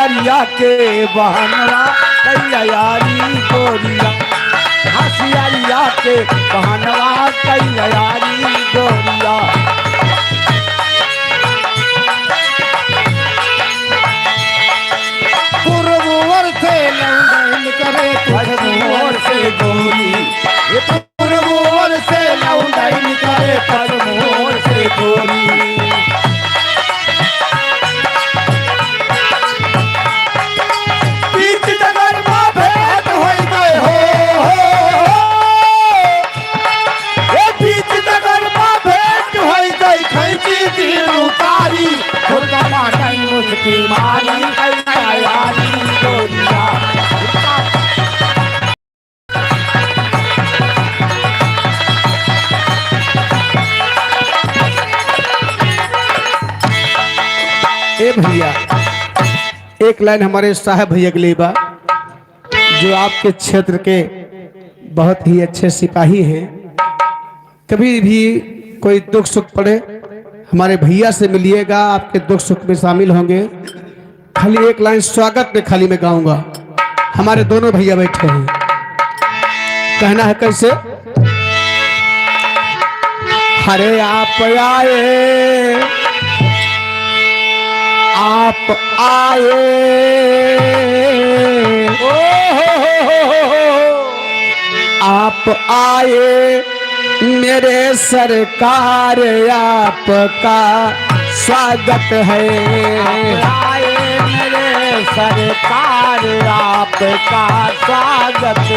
हसियरिया के बहनवा तैयारी गोरिया, हसियरिया के बहनवा तैयारी गोरिया। पूर्वोर से लौंडन करे पश्चिमोर से गोरी, पूर्वोर से लौंडन करे पश्चिमोर से गोरी। ए भैया, एक लाइन हमारे साहब भैया के लिए बा, जो आपके क्षेत्र के बहुत ही अच्छे सिपाही हैं। कभी भी कोई दुख सुख पड़े हमारे भैया से मिलिएगा, आपके दुख सुख में शामिल होंगे। खाली एक लाइन स्वागत में खाली मैं गाऊंगा। हमारे दोनों भैया बैठे हैं, कहना है कैसे? हरे आप आए, आप आए, आप आए मेरे सरकार, आपका स्वागत है। आप आए मेरे सरकार, आपका स्वागत,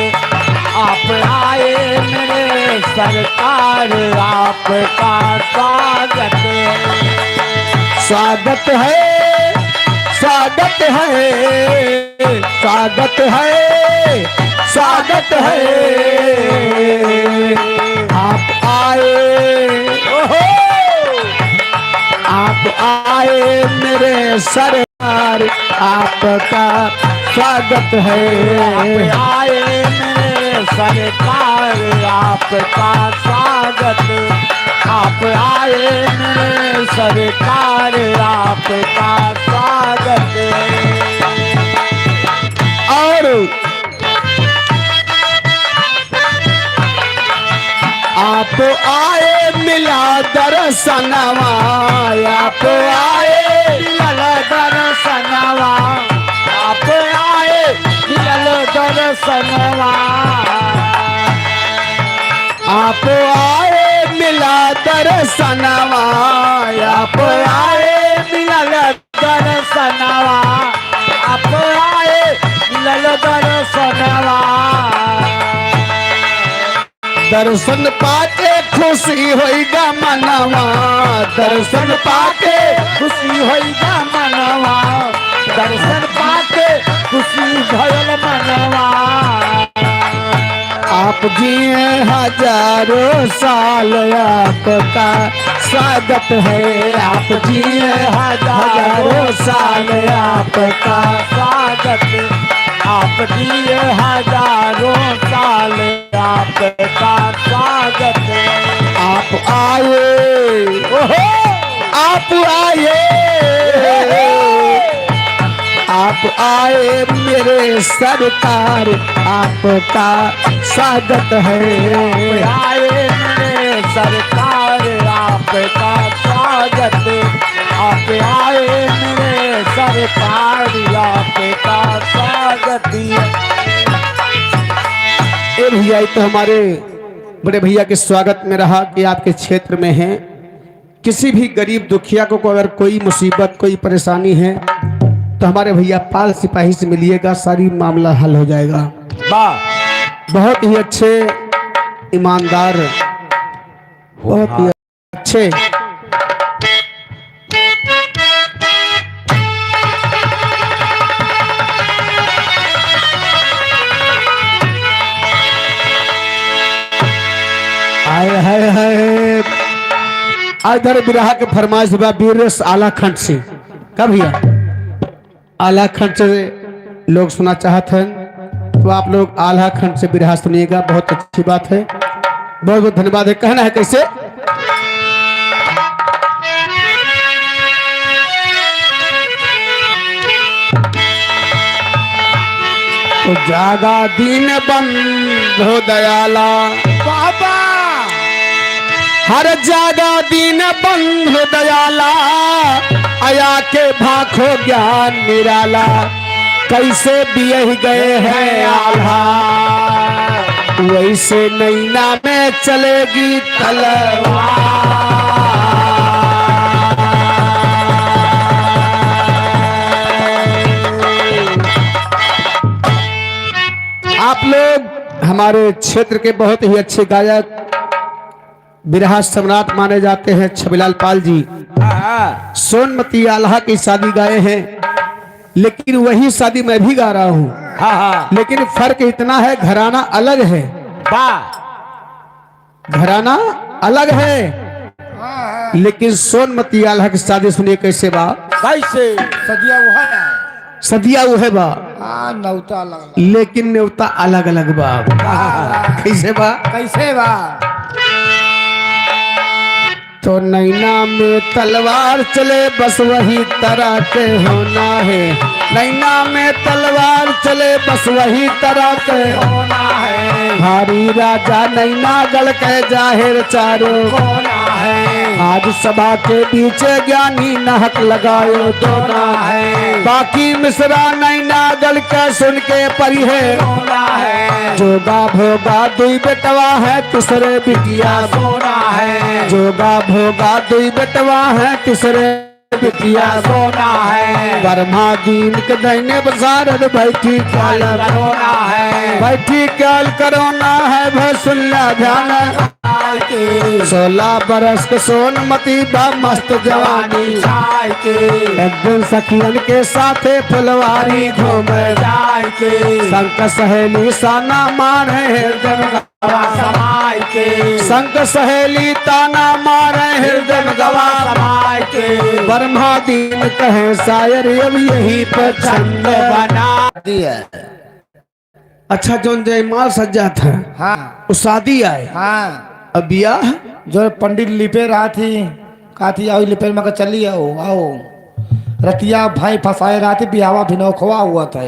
आप आए मेरे सरकार, आपका स्वागत, स्वागत है, स्वागत है, स्वागत है, स्वागत है। आप आए, आप आए मेरे सरकार, आपका स्वागत है। आप आए मेरे सरकार, आपका स्वागत, आप आए मेरे सरकार, आपका स्वागत। और आप आए मिला दर्शनवा, आप आए मिलल दर्शनवा, आप आए मिलल दर्शनवा, आप आए मिला दर्शनवा, आप आए मिलल दर्शनवा, आप आए मिलल दर्शनवा। दर्शन पाके खुशी होइगा मनवा, दर्शन पाके खुशी होइगा मनवा, दर्शन पाके खुशी भयल मनवा। आप जिए हजारों साल, आपका स्वागत है। आप जिए हजारों साल, आपका स्वागत, आप जिए हजारों साल, आपका स्वागत। आप आए, आप आए, आप आए मेरे सरकार, आपका स्वागत है। आप आए मेरे सरकार, आपका स्वागत, आप आए मेरे सरकार, आपका स्वागत। ए भैया, तो हमारे बड़े भैया के स्वागत में रहा कि आपके क्षेत्र में हैं, किसी भी गरीब दुखिया को अगर कोई मुसीबत कोई परेशानी है तो हमारे भैया पाल सिपाही से मिलिएगा, सारी मामला हल हो जाएगा। वाह, बहुत ही अच्छे ईमानदार, बहुत ही अच्छे। हाय हाय हाय, इधर बिरहा के फरमाइश बा बीरस आला खंड से। कब भैया आला खंड से लोग सुना चाहते हैं तो आप लोग आला खंड से बिरहा सुनिएगा, बहुत अच्छी बात है, बहुत बहुत धन्यवाद है। कहना है कैसे? तो जागा दीन बंधु दयाला बाबा हर जागा दीन बंधु दयाला आया के भाखो ज्ञान निराला कैसे बियह गए हैं आल्हा वैसे नैना में चलेगी तलवार। आप लोग हमारे क्षेत्र के बहुत ही अच्छे गायक बिरहा सम्राट माने जाते हैं छबिलाल पाल जी सोनमती आल्हा की शादी गाए हैं लेकिन वही शादी मैं भी गा रहा हूँ। लेकिन फर्क इतना है घराना अलग है घराना अलग है लेकिन सोनमती आल्हा की शादी सुनिए कैसे बा कैसे सदिया वो है सदिया वो है बा नौता अलग लेकिन न्योता अलग अलग बा कैसे बा कैसे बा तो नैना में तलवार चले बस वही तरह के होना है नैना में तलवार चले बस वही तरह के होना है भारी राजा नैना गढ़ के जाहिर चारों होना है आज सभा के पीछे ज्ञानी नाहक लगायो दोना है बाकी मिश्रा नैना गढ़ के सुन के परी है होना है जोगा भोगा दुई बेटवा है तीसरे बिटिया सोना है जोगा भोगा दुई बेटवा है तीसरे बिटिया सोना है वर्मा दीन के दैने बसारद बैठी काल होना है बैठी काल करोना है भसुल्ला ध्यान 16 बरस के सोनमती बा मस्त जवानी चाय के एक दिन सखियन के साथे फुलवारी घूमे चाय के संक सहेली साना मारे हृदय समाय के संक सहेली ताना मारे हृदय गवा समाय के ब्रह्मा दीन कहे शायर अब यही पे छंद बना दिया अच्छा जोन जयमाल सज्जा था हाँ वो शादी आए हाँ अब ब्याह जो पंडित लिपे रहा थी कहा थी आओ लिपे में चली आओ आओ रतिया भाई फंसाए रहा थी बिहावा भिनोखवा हुआ था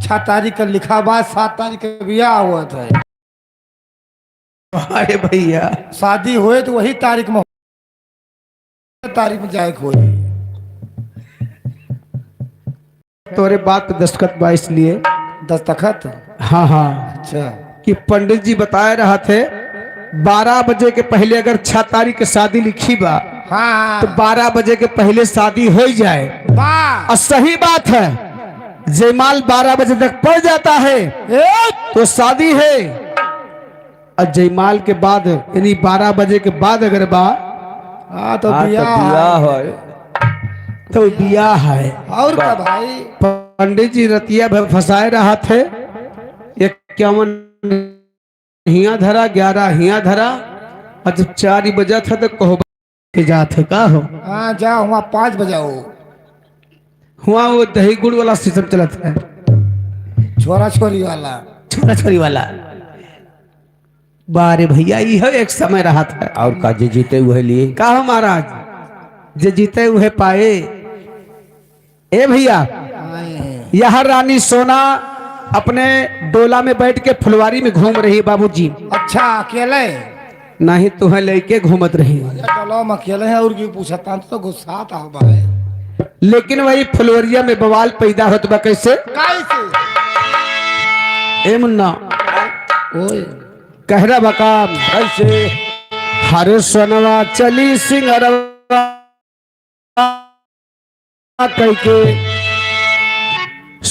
6 तारीख का लिखा बाद 7 तारीख का ब्याह हुआ था अरे भैया शादी हुए तो वही तारीख में जाए हुई तोरे बात पे दस्तखत बा इसलिए दस्तखत हाँ हाँ अच्छा कि पंडित जी बताए रहा थे 12 बजे के पहले अगर 6 तारीख की शादी लिखी बा हाँ तो 12 बजे के पहले शादी हो जाए वाह और सही बात है जयमाल 12 बजे तक पड़ जाता है तो शादी है और जयमाल के बाद यानी 12 बजे के बाद अगर बा हाँ तो ब्याह है तो ब्याह है और क्या भाई पंडित जी रतिया फंसाए रहा थे 51 हिया धरा 11 हिया धरा और जब 4 बजा था तो कहो के जाते का हो हाँ जाओ वहाँ 5 बजाओ हुआ वो दही गुड़ वाला सिस्टम चला था छोरा छोरी वाला छोरा छोरी वाला बारे भैया यह एक समय रहा था और का जे जीते हुए लिए का हो महाराज जे जीते हुए पाए ए भैया यह रानी सोना अपने डोला में बैठ के फुलवारी में घूम रही बाबूजी अच्छा अकेले नहीं तुम्हें लेके घूमत रही चलो हम अकेले हैं और क्यों पूछा तो गुस्सा आता हो भाई लेकिन वही फुलवरिया में बवाल पैदा होता बा कैसे कैसे ए मुन्ना ओए कहरा बकाम कैसे हर सोनवा चली सिंगरवा कैके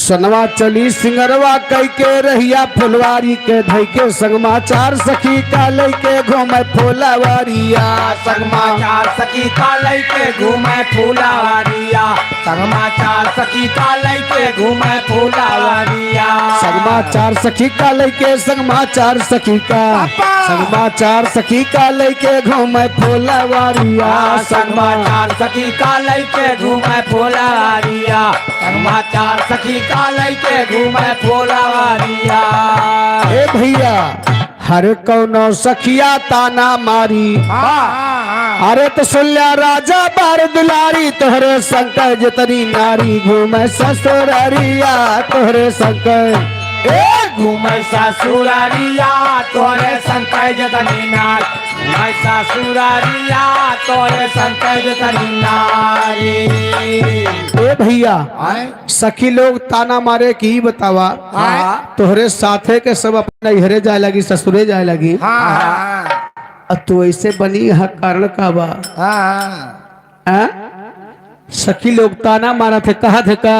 सोनवा चली सिंगरवा कैके रहिया फुलवारी के धैके संगमा 4 सखी का लैके घूमे फुलवारिया संगमा 4 सखी का लैके घूमे फुलवारिया संगमा 4 सखी का लैके घूमे फुलवारिया संगमा 4 सखी का लैके संगमा 4 सखी का संगमा 4 सखी का लैके घूमे फुलवारिया संगमा 4 सखी का लैके घूमे फुलवारिया संगमा 4 सखी का लैके घूमे फुलवारिया ए भैया हर कौनो सखिया ताना मारी अरे तो सुल्ला राजा बार दुलारी तोहरे शंकर जितनी नारी घूमे ससुररिया तोहरे शंकर घूमै ससुरारिया तोरे संकज तनिनार घूमै ससुरारिया तोरे संकज तनिनारी। ए भैया आए सखी लोग ताना मारे की बतावा तोहरे साथे के सब अपने नैहरे जाए लगी ससुरे जाए लगी हाँ तू ऐसे बनी है कारण का बा हाँ सखी लोग ताना मारा थे कहा थे का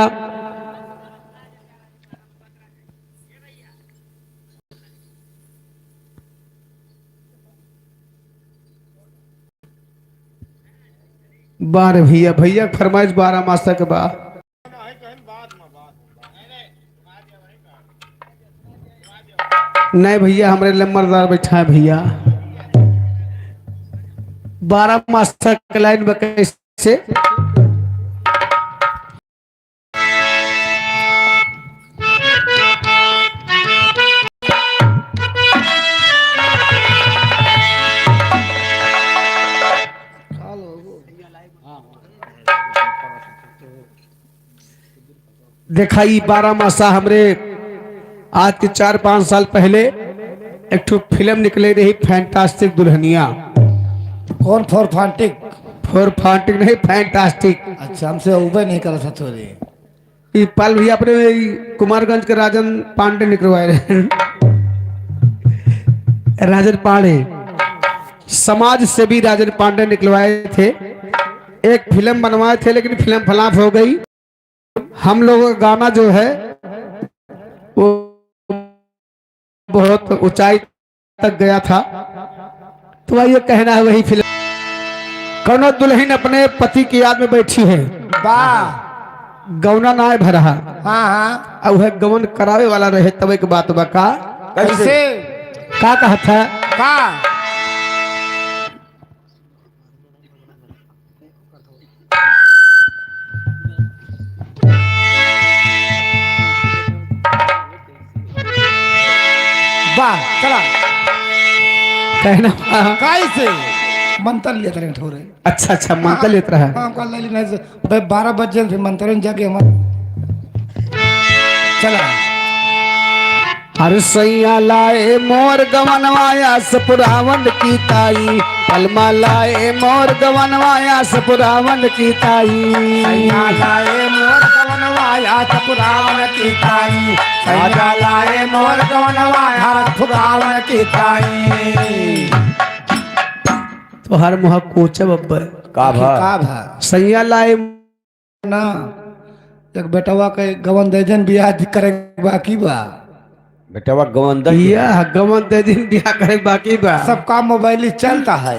बार भैया भैया फरमाइश 12 मास तक बा नहीं भैया हमारे लंबरदार बैठा है भैया 12 मास तक लाइन में कैसे दिखाई 12 मासा हमरे आज के 4-5 साल पहले एक ठो फिल्म निकले रही फैंटास्टिक दुल्हनिया कौन फॉर फांटिक फोर फांटिक नहीं फैंटास्टिक अच्छा हमसे उबे नहीं करा था थोड़ी ये पल भी अपने कुमारगंज के राजन पांडे निकलवाए रहे राजन पांडे समाज से भी राजन पांडे निकलवाए थे एक फिल्म बनवाए थे लेकिन फिल्म फ्लॉप हो गई। हम लोगों का गाना जो है वो बहुत ऊंचाई तक गया था तो ये कहना है वही फिल्म कौनो दुल्हन अपने पति की याद में बैठी है वाह गौना ना भरा हाँ हाँ अब वह गवन करावे वाला रहे तब एक बात बका कैसे का कहा था का वाह चला कहना कैसे मंत्र लिया तरह ठोरे अच्छा अच्छा मंत्र लेत रहा है हाँ कल ले लेना भाई 12 बजे फिर मंत्र जाके हम चला हर सैया लाए मोर गवनवाया सपुरावन की ताई पलमा लाए मोर गवनवाया सपुरावन की ताई लाए मोर कवनवाया सपुरावन की ताई सैया लाए मोर कवनवाया सपुरावन की ताई तो हर मुहा कोचे बब्बर का भा सैया लाए ना एक बेटवा के गवन दे जन बियाह करे बाकी बा बेटवा गवंदा यह गवन दे दिन बियाह करे बाकी बा सबका मोबाइल ही चलता है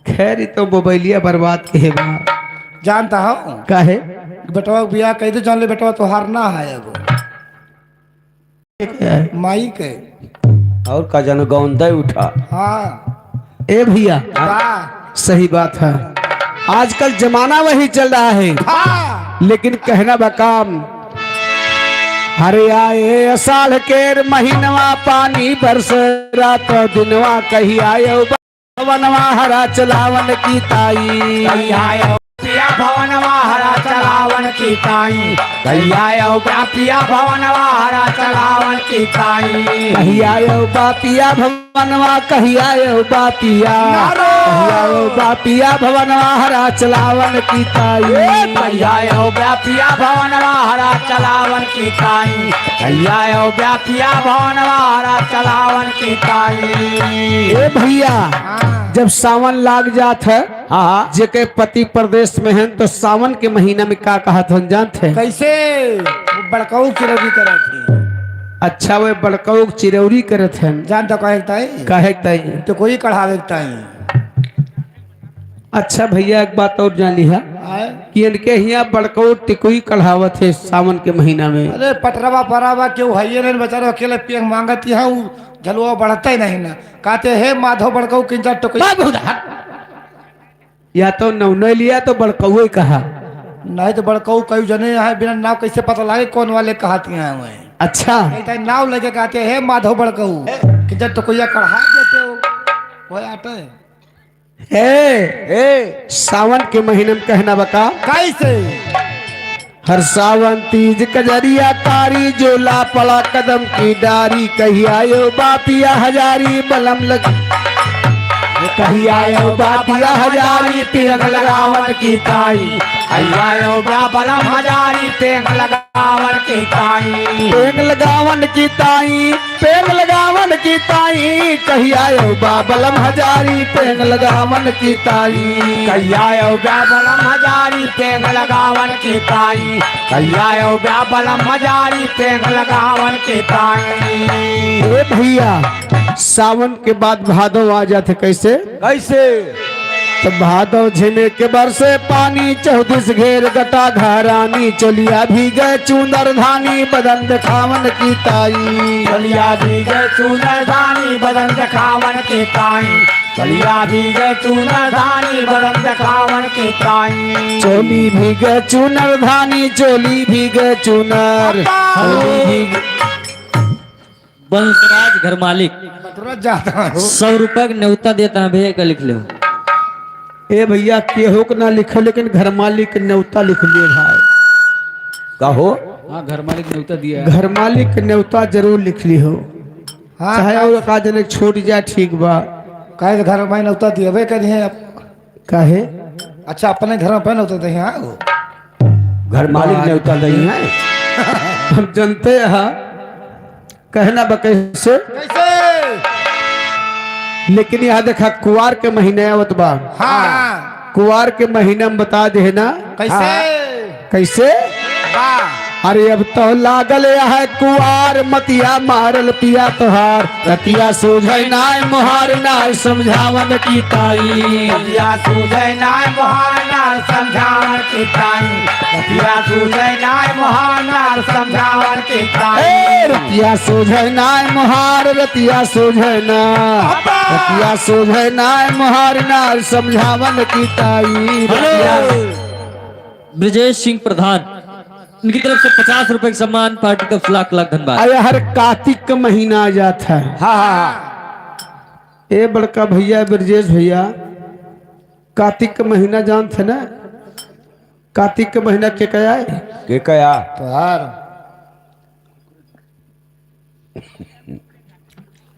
खैर ये तो मोबाइलिया बर्बाद के है बा जानता हो काहे बेटवा के बियाह कह दे जान ले बेटवा तो हारना है एगो माई के और का जानो गवंदा उठा हाँ ए भैया वाह सही बात है आजकल जमाना वही चल रहा है हाँ लेकिन कहना बकाम हरे आए अषाढ़ के महीनवा पानी बरस रात दिनवा कही आयो बनवा हरा चलावन की ताई पिया भवनवा हरा चलावन की ताई भैया पिया भवनवा हरा चलावन की ताई कही आयो बापिया भवनवा कही आयो बापिया कही आयो बापिया भवनवा हरा चलावन की ताई भैया पिया भवनवा हरा चलावन की ताई भैया पिया भवनवा हरा चलावन की ताई ए भैया जब सावन लाग जात है हाँ जेके पति प्रदेश में है तो सावन के महीना में का कहा था जानते हैं कैसे वो बड़काऊ चिरौरी करे थी अच्छा वे बड़कऊ चिरौरी करे थे जानता कहे काहे ताई तो कोई कढ़ावे ताई अच्छा भैया एक बात और जानी है कि इनके यहाँ बड़कऊ टिकुई कढ़ावत है सावन के महीना में अरे पटरवा परावा क्यों है नहीं बेचारा अकेले पियंग मांगत है झलुआ बढ़ता ही नहीं ना कहते हे माधव बड़काऊ किंचा टोकरी या तो नौने लिया तो बड़कऊ कहा नहीं तो बड़काऊ कई जने है बिना नाव कैसे पता लगे कौन वाले कहती हैं हुए अच्छा नहीं तो नाव लेके कहते हे माधव बड़काऊ किंचा टोकरिया कढ़ा देते हो वो आटे ए सावन के महीने में कहना बका कैसे हर सावन तीज कजरिया कारी जोला पड़ा कदम की डारी कही आयो बापिया हजारी बलम लग कही आयो बापिया हजारी तिरंग लगावन की ताई आयो बलम हजारी तेंग लगावन की ताई पेंग लगावन की ताई पेंग लगावन की ताई कही आयो बलम हजारी पेंग लगावन की ताई आयो बलम हजारी तेंग लगावन की ताई आयो बलम हजारी तेंग लगावन की ताई। ए भैया सावन के बाद भादव आ जाते कैसे कैसे तो भादव झिमे के बरसे पानी 34 घेर गटा घरानी चलिया भी गए चूंदर धानी बदन दिखावन की ताई चलिया भी गए चूनर धानी बदन दिखावन की ताई चलिया भी गए चूनर धानी बदन दिखावन की ताई चोली भी गए चूनर धानी चोली भी गए चूनर चोली भी बंसराज घर मालिक तुरंत जाता हूँ 100 रुपए का न्योता देता है भैया का लिख लो। ए भैया केहू के ना लिखे लेकिन घर मालिक के न्योता लिख लिए भाई कहो हाँ घर मालिक न्योता दिया घर मालिक के न्योता जरूर लिख ली हो हाँ चाहे और का जने छोड़ जाए ठीक बा कहे घर में नौता दिए करिए अब काहे अच्छा अपने घर में पहन होते थे यहाँ घर मालिक ने उतर नहीं है हम जानते हैं कहना बा कैसे कैसे लेकिन यहाँ देखा कुआर के महीने आवत बा हाँ कुआर के महीने में बता दे ना कैसे कैसे वाह अरे अब तो लागल है कुआर मतिया मारल पिया तोहार रतिया सूझै नाय मोहार नाय समझावन की ताई रतिया सूझे नाय मोहानार समझावन की ताई रतिया सूझे नाय मोहानार समझावन की ताई ए, रतिया सूझै नाय मोहार रतिया सूझै ना रतिया सूझै नाय मोहार नाय समझावन की ताई रतिया ब्रजेश सिंह प्रधान इनकी तरफ से 50 रुपए का सम्मान पार्टी का लाख लाख धन्यवाद। अरे हर कार्तिक का महीना आ जाता है हाँ हाँ ए बड़का भैया ब्रजेश भैया कार्तिक का महीना जानते ना कार्तिक का महीना के क्या है के कया तोहार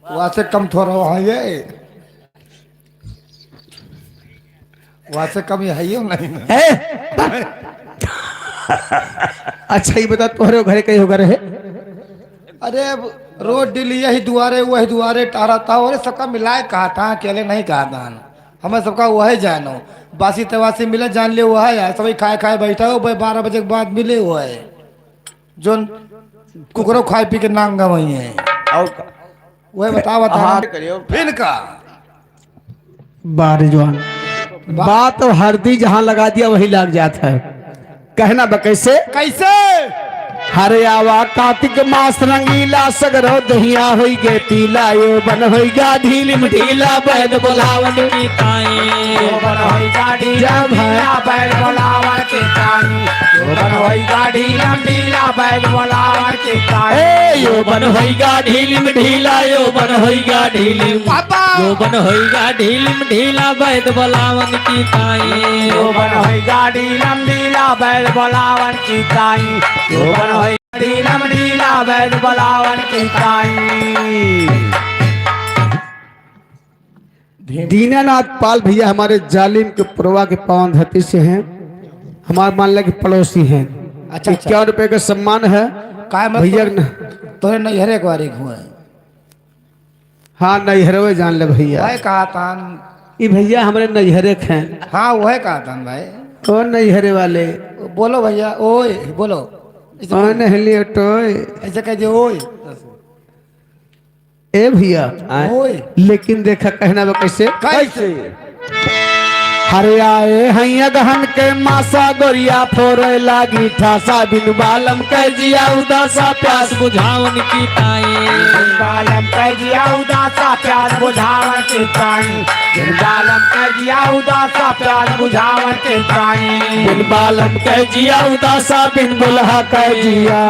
वहाँ से कम थोड़ा वहाँ ये वहाँ से कम है ही नहीं अच्छा ये बता तुम्हारे घरे कहीं होगा रहे अरे अब रोज डेली यही दुआरे वही दुआरे टहराता हो सबका मिलाए कहा था अकेले नहीं कहा था हमें सबका वही जानो बासी तवासी मिले जान ले वह है सभी खाए खाए बैठा हो भाई 12 बजे के बाद मिले हुआ है जो कुकरो खाए पी के नांग वही है और वही बता हाँ करियो फिर का बारिजवान बात और हरदी जहां लगा दिया वही लग जाता है कहना बा कैसे कैसे हरे आवा कार्तिक मास रंगीला सगरो दहिया होई गे पीला यो बन होई गा ढीलिम ढीला बैद बोलावन की जब है बैल बोलावर के गाड़ी लंबीला बैल बोलावर के ए यो बन होई गा ढीलिम ढीला यो बन होई गा ढीलिम यो बन होइगा ढीलिम ढीला बैद बोलावन की ताई गाड़ी लंबीला बैल बोलावर की ताई गाड़ी लंबीला बैल बोलावर की ताई। दीनानाथ पाल भैया हमारे जालिम के पुरवा के पावन धरती से हैं हमारे मान कि पड़ोसी हैं अच्छा, 51 रुपए का सम्मान है काय भैया तोरे नैहरे के बारे हुए हाँ नैहरवे जान ले भैया भाई कहा था ये भैया हमारे नैहरे हैं हाँ वह कहा था भाई ओ नैहरे वाले बोलो भैया ओए बोलो ओ नहली टोय ऐसे कह दे ओए ए भैया ओए लेकिन देखा कहना बा कैसे कैसे हरे आए हैया गहन के मासा गोरिया फोरे लागी ठासा बिन बालम कह जिया उदासा प्यास बुझावन की ताई बालम कह जिया उदासा प्यास बुझावन के ताई बालम कह जिया उदासा प्यास बुझावन के ताई बिन बालम कह जिया उदासा बिन बुल्हा कह जिया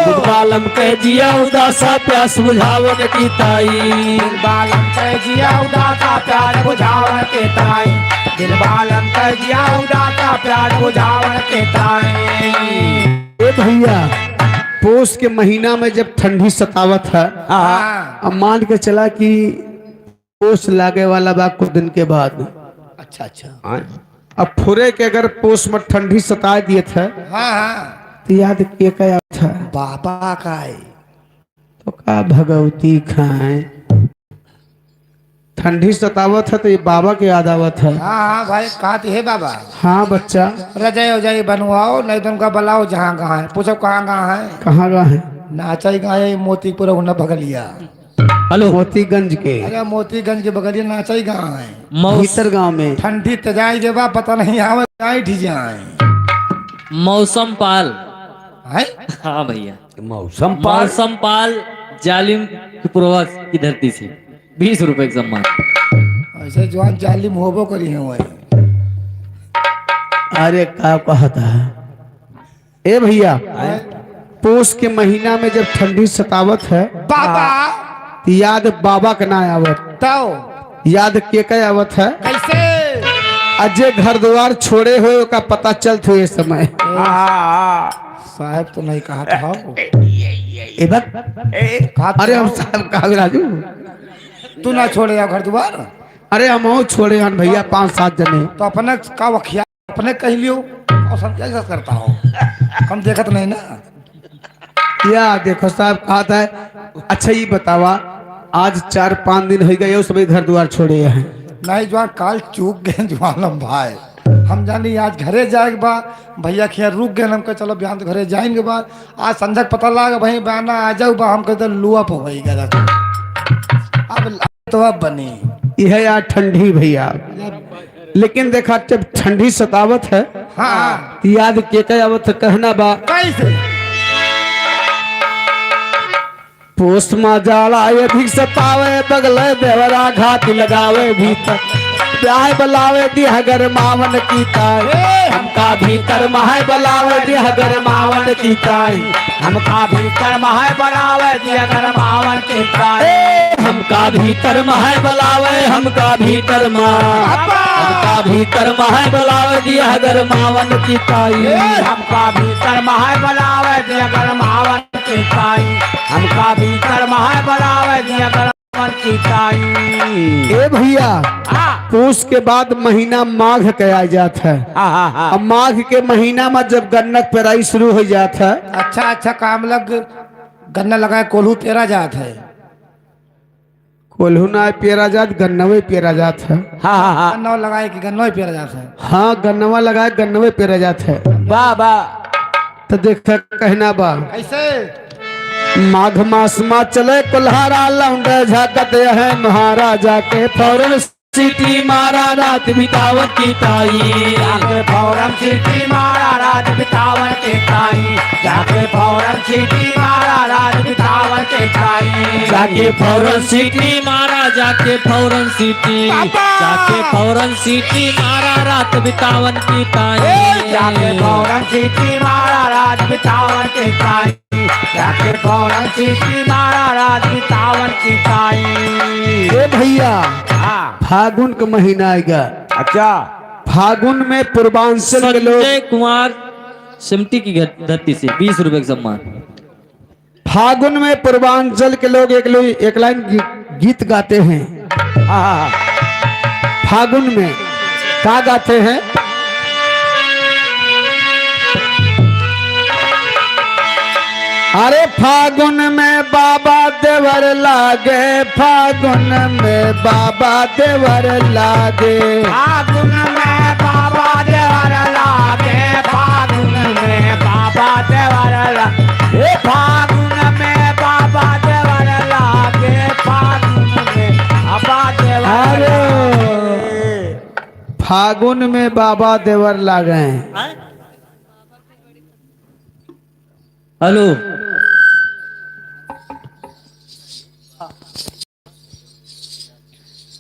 बिन बालम कह जिया उदासा प्यास बुझावन की ताई बालम कह जिया उदासा प्यास बुझावन के ताई बालम कह दिया उदाता प्यार बुझावन के ताए। ए भैया पोष के महीना में जब ठंडी सतावत है, हाँ अब मान के चला कि पोष लागे वाला बा कुछ दिन के बाद, अच्छा अच्छा अब फुरे के अगर पोष में ठंडी सता दिए थे हाँ हाँ तो याद के क्या था बाबा का है तो का भगवती खाए, ठंडी सतावत है तो ये बाबा के याद आवत है। हाँ हाँ भाई कहा है बाबा हाँ बच्चा रजाई उजाई बनवाओ नहीं तो उनका बुलाओ जहाँ कहाँ है पूछो कहाँ कहाँ है। कहाँ गए हैं? नाचाई गाय मोतीपुर उन्हें बगलिया। हेलो मोतीगंज के अरे मोतीगंज के बगलिया नाचाई कहाँ है। भीतर गांव में ठंडी तजाई के बाद पता नहीं आवे गाय ठी जाए मौसम पाल। है। हाँ भैया मौसम पाल। मौसम पाल जालिम की पूर्वज की धरती से 20 रुपए का सम्मान। ऐसे जवान जालिम होबो करी है वही। अरे का कहता है ए भैया पोष के महीना में जब ठंडी सतावत है बाबा तो याद बाबा का ना आवत, तो याद के आवत है कैसे अजय घर द्वार छोड़े हुए का पता चलत हुए समय। साहब तो नहीं कहा था ए बक कहा अरे हम साहब कहा राजू तू ना छोड़े घर द्वार। अरे हम छोड़े हन भैया 5-7 जने। तो अपने का वखिया अपने कह लियो और सब क्या करता हो हम देखत नहीं ना। या देखो साहब कहा था अच्छा ये बतावा आज 4-5 दिन हो गए सब घर द्वार छोड़े हैं। नहीं जवान काल चूक गए जवान भाई हम जानी आज घरे जाएगे बा भैया खिया रुक गए हम कहे चलो बिहान तो घरे जाएंगे बाद आज संध्या पता लगा भाई बहना आ जाओ बा हम कहते लुआ हो गई अब तो अब बनी यह यार ठंडी भैया, लेकिन देखा जब ठंडी सतावत है हाँ तो याद के आवत है कहना बा कैसे पोस्ट मा जाला ये भी सतावे बगले देवरा घात लगावे भीतर ब्याह बलावे दिहगर मावन की ताई हमका भीतर मह बलावे दिहगर मावन की ताई हमका भीतर मह बलावे दिहगर मावन की ताई हमका भीतर मह बलावे हमका भीतर हमका भीतर मह बलावे दिहगर मावन की ताई हमका भीतर मह बलावे दिहगर मावन की ताई हमका भीतर मह बलावे दिहगर ए भैया पोष के बाद महीना माघ कहा जाता है। अब माघ के महीना में जब गन्नत पेराई शुरू हो जाता है अच्छा अच्छा काम लग गन्ना लगाए कोल्हू तेरा जात है। कोल्हू ना पेरा जात गन्नवे पेरा जात है। गन्ना लगाए कि गन्ना ही पेरा जात है। हाँ गन्नवा लगाए गन्नवे पेरा जात है। बाबा तो देख कहना बा कैसे माघ मास में चले कुल्हारा लौंडे झाकत है महाराजा के फौरन सीटी मारा रात बितावत की ताई जाके फौरन सीटी मारा रात बितावत की ताई जाके फौरन सीटी मारा रात बितावत की ताई जाके फौरन सीटी मारा जाके फौरन सीटी जाके फौरन सीटी मारा रात बितावन की ताई जाके फौरन सीटी मारा रात बितावत की ताई जाके फौरन सीटी मारा रात बितावत की ताई। ए भैया फागुन का महीना आएगा। अच्छा फागुन में पूर्वांचल के लोग संजय कुमार सिमटी की धरती से 20 रुपए का सम्मान। फागुन में पूर्वांचल के लोग एक लाइन गीत गाते हैं। फागुन में क्या गाते हैं अरे फागुन में बाबा देवर लागे फागुन में बाबा देवर लागे फागुन में बाबा देवर लागे फागुन में बाबा देवर लागे फागुन में बाबा देवर लागे फागुन में बाबा देवर फागुन में बाबा देवर लागे। हेलो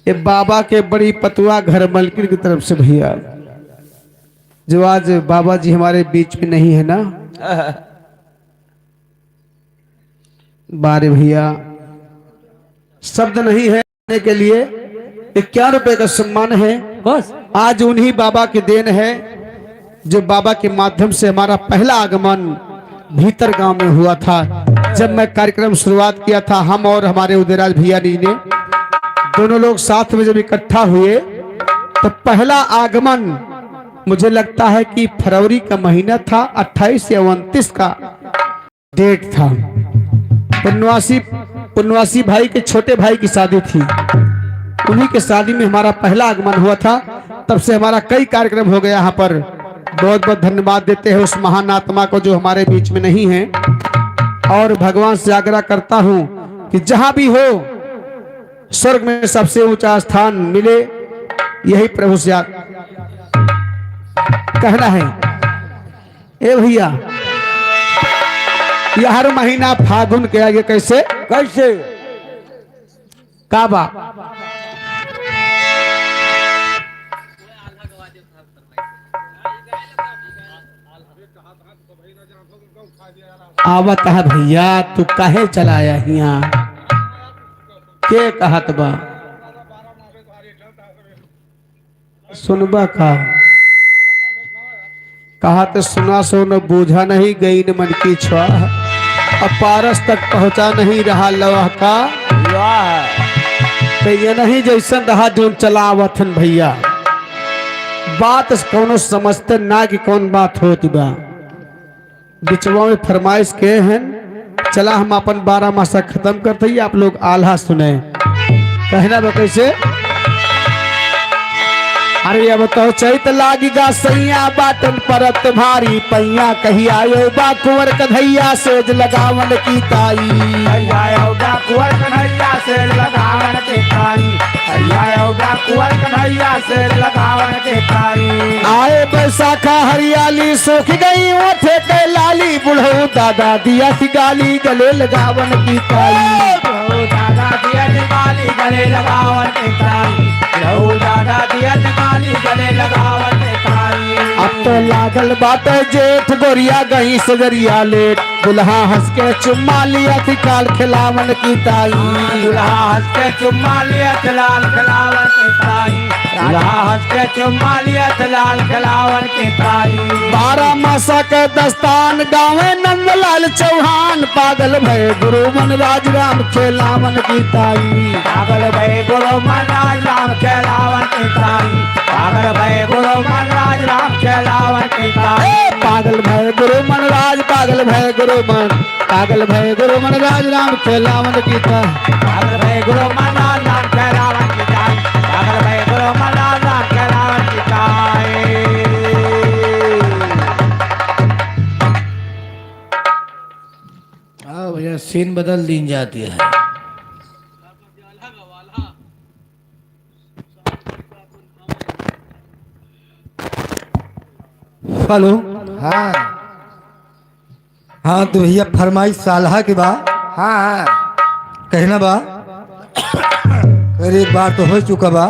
ये बाबा के बड़ी पतुआ घर मलकिन की तरफ से भैया जो आज बाबा जी हमारे बीच में नहीं है ना बारे भैया शब्द नहीं है के लिए 51 रुपए का सम्मान है बस आज उन्हीं बाबा की देन है जो बाबा के माध्यम से हमारा पहला आगमन भीतर गांव में हुआ था। जब मैं कार्यक्रम शुरुआत किया था, हम और हमारे उदयराज भैया जी ने दोनों लोग साथ में जब इकट्ठा हुए तो पहला आगमन मुझे लगता है कि फरवरी का महीना था, 28 या 29 का डेट था। पुनवासी भाई के छोटे भाई की शादी थी, उन्हीं के शादी में हमारा पहला आगमन हुआ था। तब से हमारा कई कार्यक्रम हो गया यहाँ पर। बहुत बहुत धन्यवाद देते हैं उस महान आत्मा को जो हमारे बीच में नहीं है। और भगवान से आग्रह करता हूं कि जहां भी हो स्वर्ग में सबसे ऊंचा स्थान मिले, यही प्रभु से कहना है। ए भैया, यह हर महीना फागुन के आगे कैसे कैसे काबा आवत है भैया, तू काहे चलाया हिया के कहत बा सुनबा का कहा तो सुना सो न बूझा नहीं गई न मन की छुआ, अब पारस तक पहुंचा नहीं रहा लवा का। तो ये नहीं जैसन रहा जो चलावथन भैया, बात कौनो समझते ना कि कौन बात होती बा। बिचवा में फरमाइश के हैं, चला हम अपन 12 मासा खत्म करते ही आप लोग आल्हा सुने। कहना बा कैसे, अरे अब तो चैत लागिगा सैया बाटन परत भारी पैया, कही आयो बा कुंवर कन्हैया सेज लगावन की ताई। आयो बा कुंवर कन्हैया से लगावन के ताई, आयो बा कुंवर कन्हैया से लगावन के ताई। आए बैसाखा हरियाली सूख गई ओठे के लाली, बुढ़ऊ दादा दिया सी गाली गले लगावन की ताई। दादा दिया गाली गले लगावन के ताई, दादा दिया गाली गले लगावन के ताई। अब तो लागल बात जेठ गोरिया गई सजरिया लेट, दुल्हा हंस के चुम्मा लिया थी काल खिलावन की ताई। दुल्हा हंस के चुम्मा लिया लाल खिलावन के ताई, दुल्हा हंस के चुम्मा लिया लाल खिलावन के ताई। 12 मासा के दस्तान गावे नंदलाल चौहान, पागल भय गुरु मन राज राम खेलावन की ताई। पागल भय गुरु मन राज राम खेलावन के ताई, पागल भय गुरु मन राज राम खेलावन के ताई। पागल भय गुरु मन राज, पागल भय गुरु मन, पागल भय गुरु मन राज राम खेलावन की ताई। पागल भय गुरु मन राज राम खेलावन की ताई, पागल भय गुरु मन राज राम खेलावन की ताई। हाँ भैया, सीन बदल दी जाती है। हेलो, हाँ हाँ तो भैया फरमाइश सालहा के बा हाँ हाँ कहना बा। अरे एक बार तो हो चुका बा।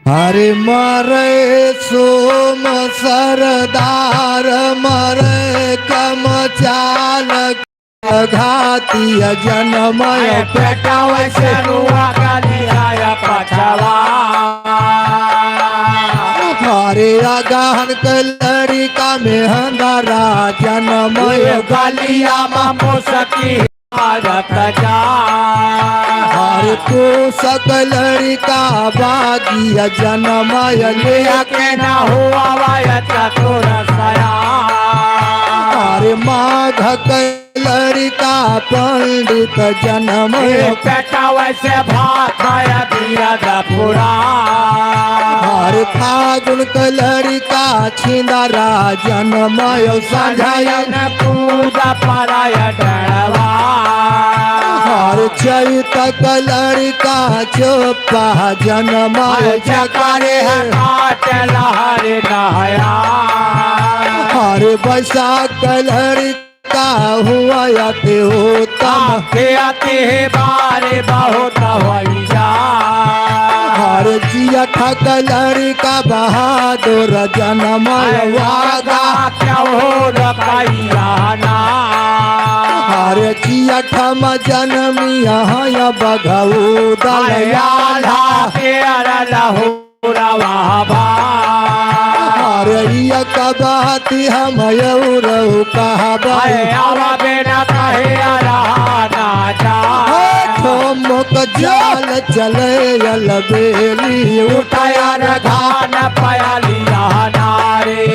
हरे मरे सोम सरदार मरे कम चाल घाती जनमय बेटा वैसे रुआ का दिया पछवा। हरे अगहन के लड़का में हंगारा जनमय गलिया मामो सकी भारत जा। हरे पोषक लड़का बागिया जनमय ले के न हुआ वायत चतुर सया। हरे माघ के लड़का पंडित जनमय बेटा वैसे भात दिया दपुरा। हरे फागुन के लड़का छिंदरा जनमय संझयन पूजा पराय डरवा। हरे चैत के लड़का चोपा जनमय जकारे काट लहर नहया। हरे बैसाख के लड़का हुआ ते होता काम के आते हैं बारे बहुत भैया हर जिया ठक लड़का बहादुर जन्म वागा क्या हो रखैया ना हर जिया ठम जन्मी यहाँ बघऊ दलयाला हरिया कबाती हम रहू कहबा ठोमक जाल चले अलबेली उठाया घान पयालिया नारे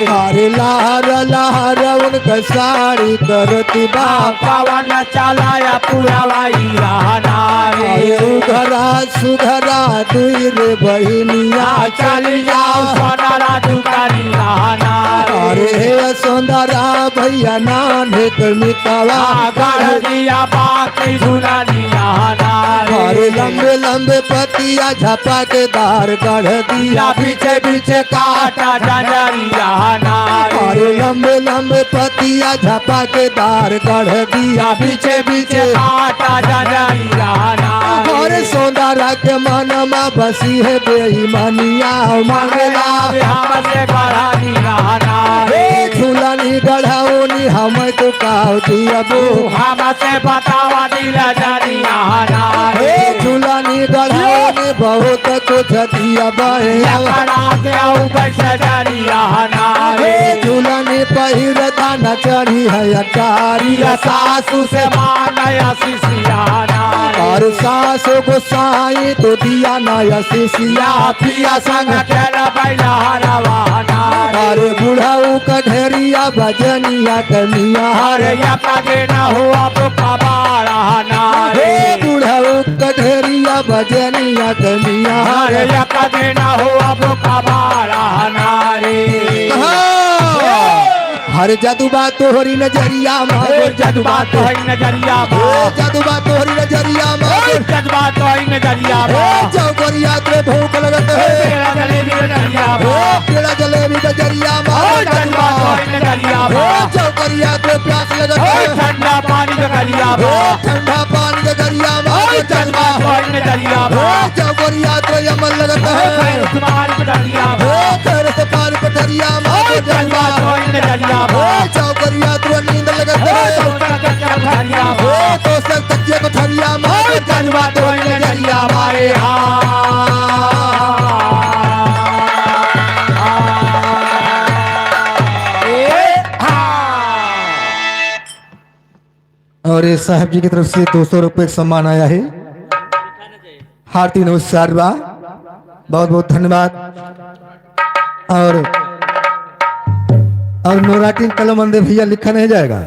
हरे लहर लहर उनका साड़ी करती बाप पवन चलाया पूरा नारे सुघरा सुघरा दुई रे बहिनिया चली जाओ सोनारा दुकानिया नारे अरे सुंदरा भैया नाने कमितावा गढ़ दिया बाकी झुलानिया नारे अरे लंबे लंबे पतिया झपा के दार गढ़ दिया पीछे पीछे काटा जंजरिया नारे अरे लंबे लंबे पतिया झपा के दार गढ़ दिया पीछे पीछे काटा जंजरिया नारे अरे सोनारा के मनमा बसी है बेईमानिया मंगला हमसे बढ़ानिया नारे झूलानी गढ़ाओनी हम तो काव दिया बो हमसे बतावा दिला जनिया नारे झूलानी गढ़ाओनी बहुत कुछ दिया बहे झूलानी पहिर दाना चढ़ी है अटारी सासू से मानया शिशिया और सासु गोसाई तो दिया नया शिशिया पिया संग खेल बैला रवाना अरे बुढ़ाऊ कढ़ेरिया भजनिया कनिया अरे या पगे न हो अब कबाड़ा नारे बुढ़ाऊ कढ़ेरिया भजनिया कनिया अरे या पगे न हो अब कबाड़ा नारे हर जदुबा तोहरी नजरिया मारे जज्बा तो है नजरिया जदुबा तोहरी नजरिया मारे जज्बा तो है नजरिया चौकरिया ते भूख लगत है तेरा जलेबी नजरिया केड़ा जलेबी नजरिया मारे जज्बा तो है नजरिया चौकरिया ते प्यास लगत है ठंडा पानी का गरिया ठंडा पानी नजरिया मारे जज्बा तो है नजरिया चौकरिया ते अमल लगत है तुम्हारी नजरिया तेरे से पार पटरिया मारे जज्बा तो है नजरिया चौकरिया तो नींद लगत है तो सब तकिया पथरिया मारे जज्बा तो है नजरिया हमारे और ये साहब जी की तरफ से 200 रुपए सम्मान आया है हार्दिक नमस्कार बा बहुत बहुत धन्यवाद और नोराटिन कलम अंदर भैया लिखा नहीं जाएगा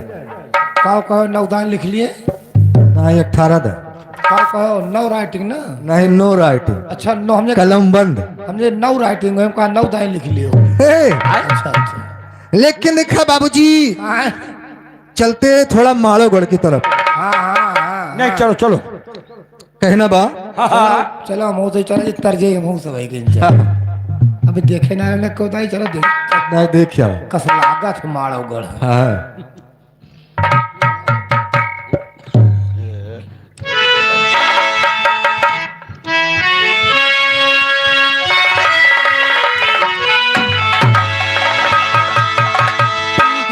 कहो नवदान लिख लिए नहीं 18 दा कहो नौ राइटिंग ना नहीं नो राइटिंग अच्छा नौ हमने कलम बंद हमने नौ राइटिंग हम कहा नवदान लिख लियो हे, अच्छा अच्छा लेकिन लिखा बाबूजी हाँ चलते थोड़ा माड़ोगढ़ की तरफ हाँ हाँ नहीं चलो चलो कहना बा चलो मुँह से चलो तरजे मुँह से भाई के अभी देखे ना ने को दाई चलो देख नहीं देखिया कस लागत माड़ोगढ़ हाँ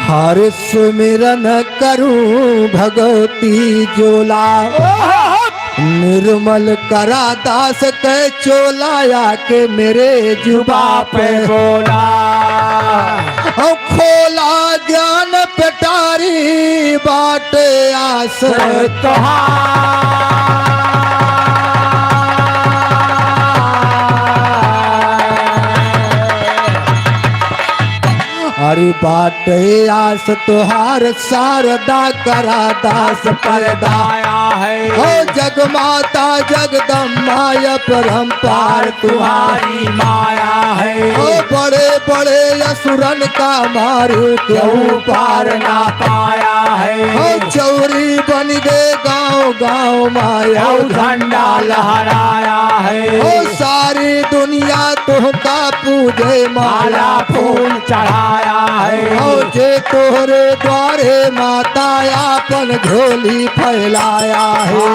हर सुमिरन करूं भगवती जोला निर्मल करा दास के चोलाया के मेरे जुबा पे बोला ओ खोला ज्ञान पेटारी बाट आस हरि बाट आस तुहार शारदा करा दास परदाया है हो जग माता जगदम्बा परम्पार तुम्हारी माया है हो बड़े बड़े असुरन का मारू क्यों पार ना पाया है हो चौरी बन गए गांव गांव माया झंडा लहराया है हो सारी दुनिया भैया तुहका पूजे माला माला फूल चढ़ाया है और जे तोहरे द्वारे माता अपन झोली फैलाया है।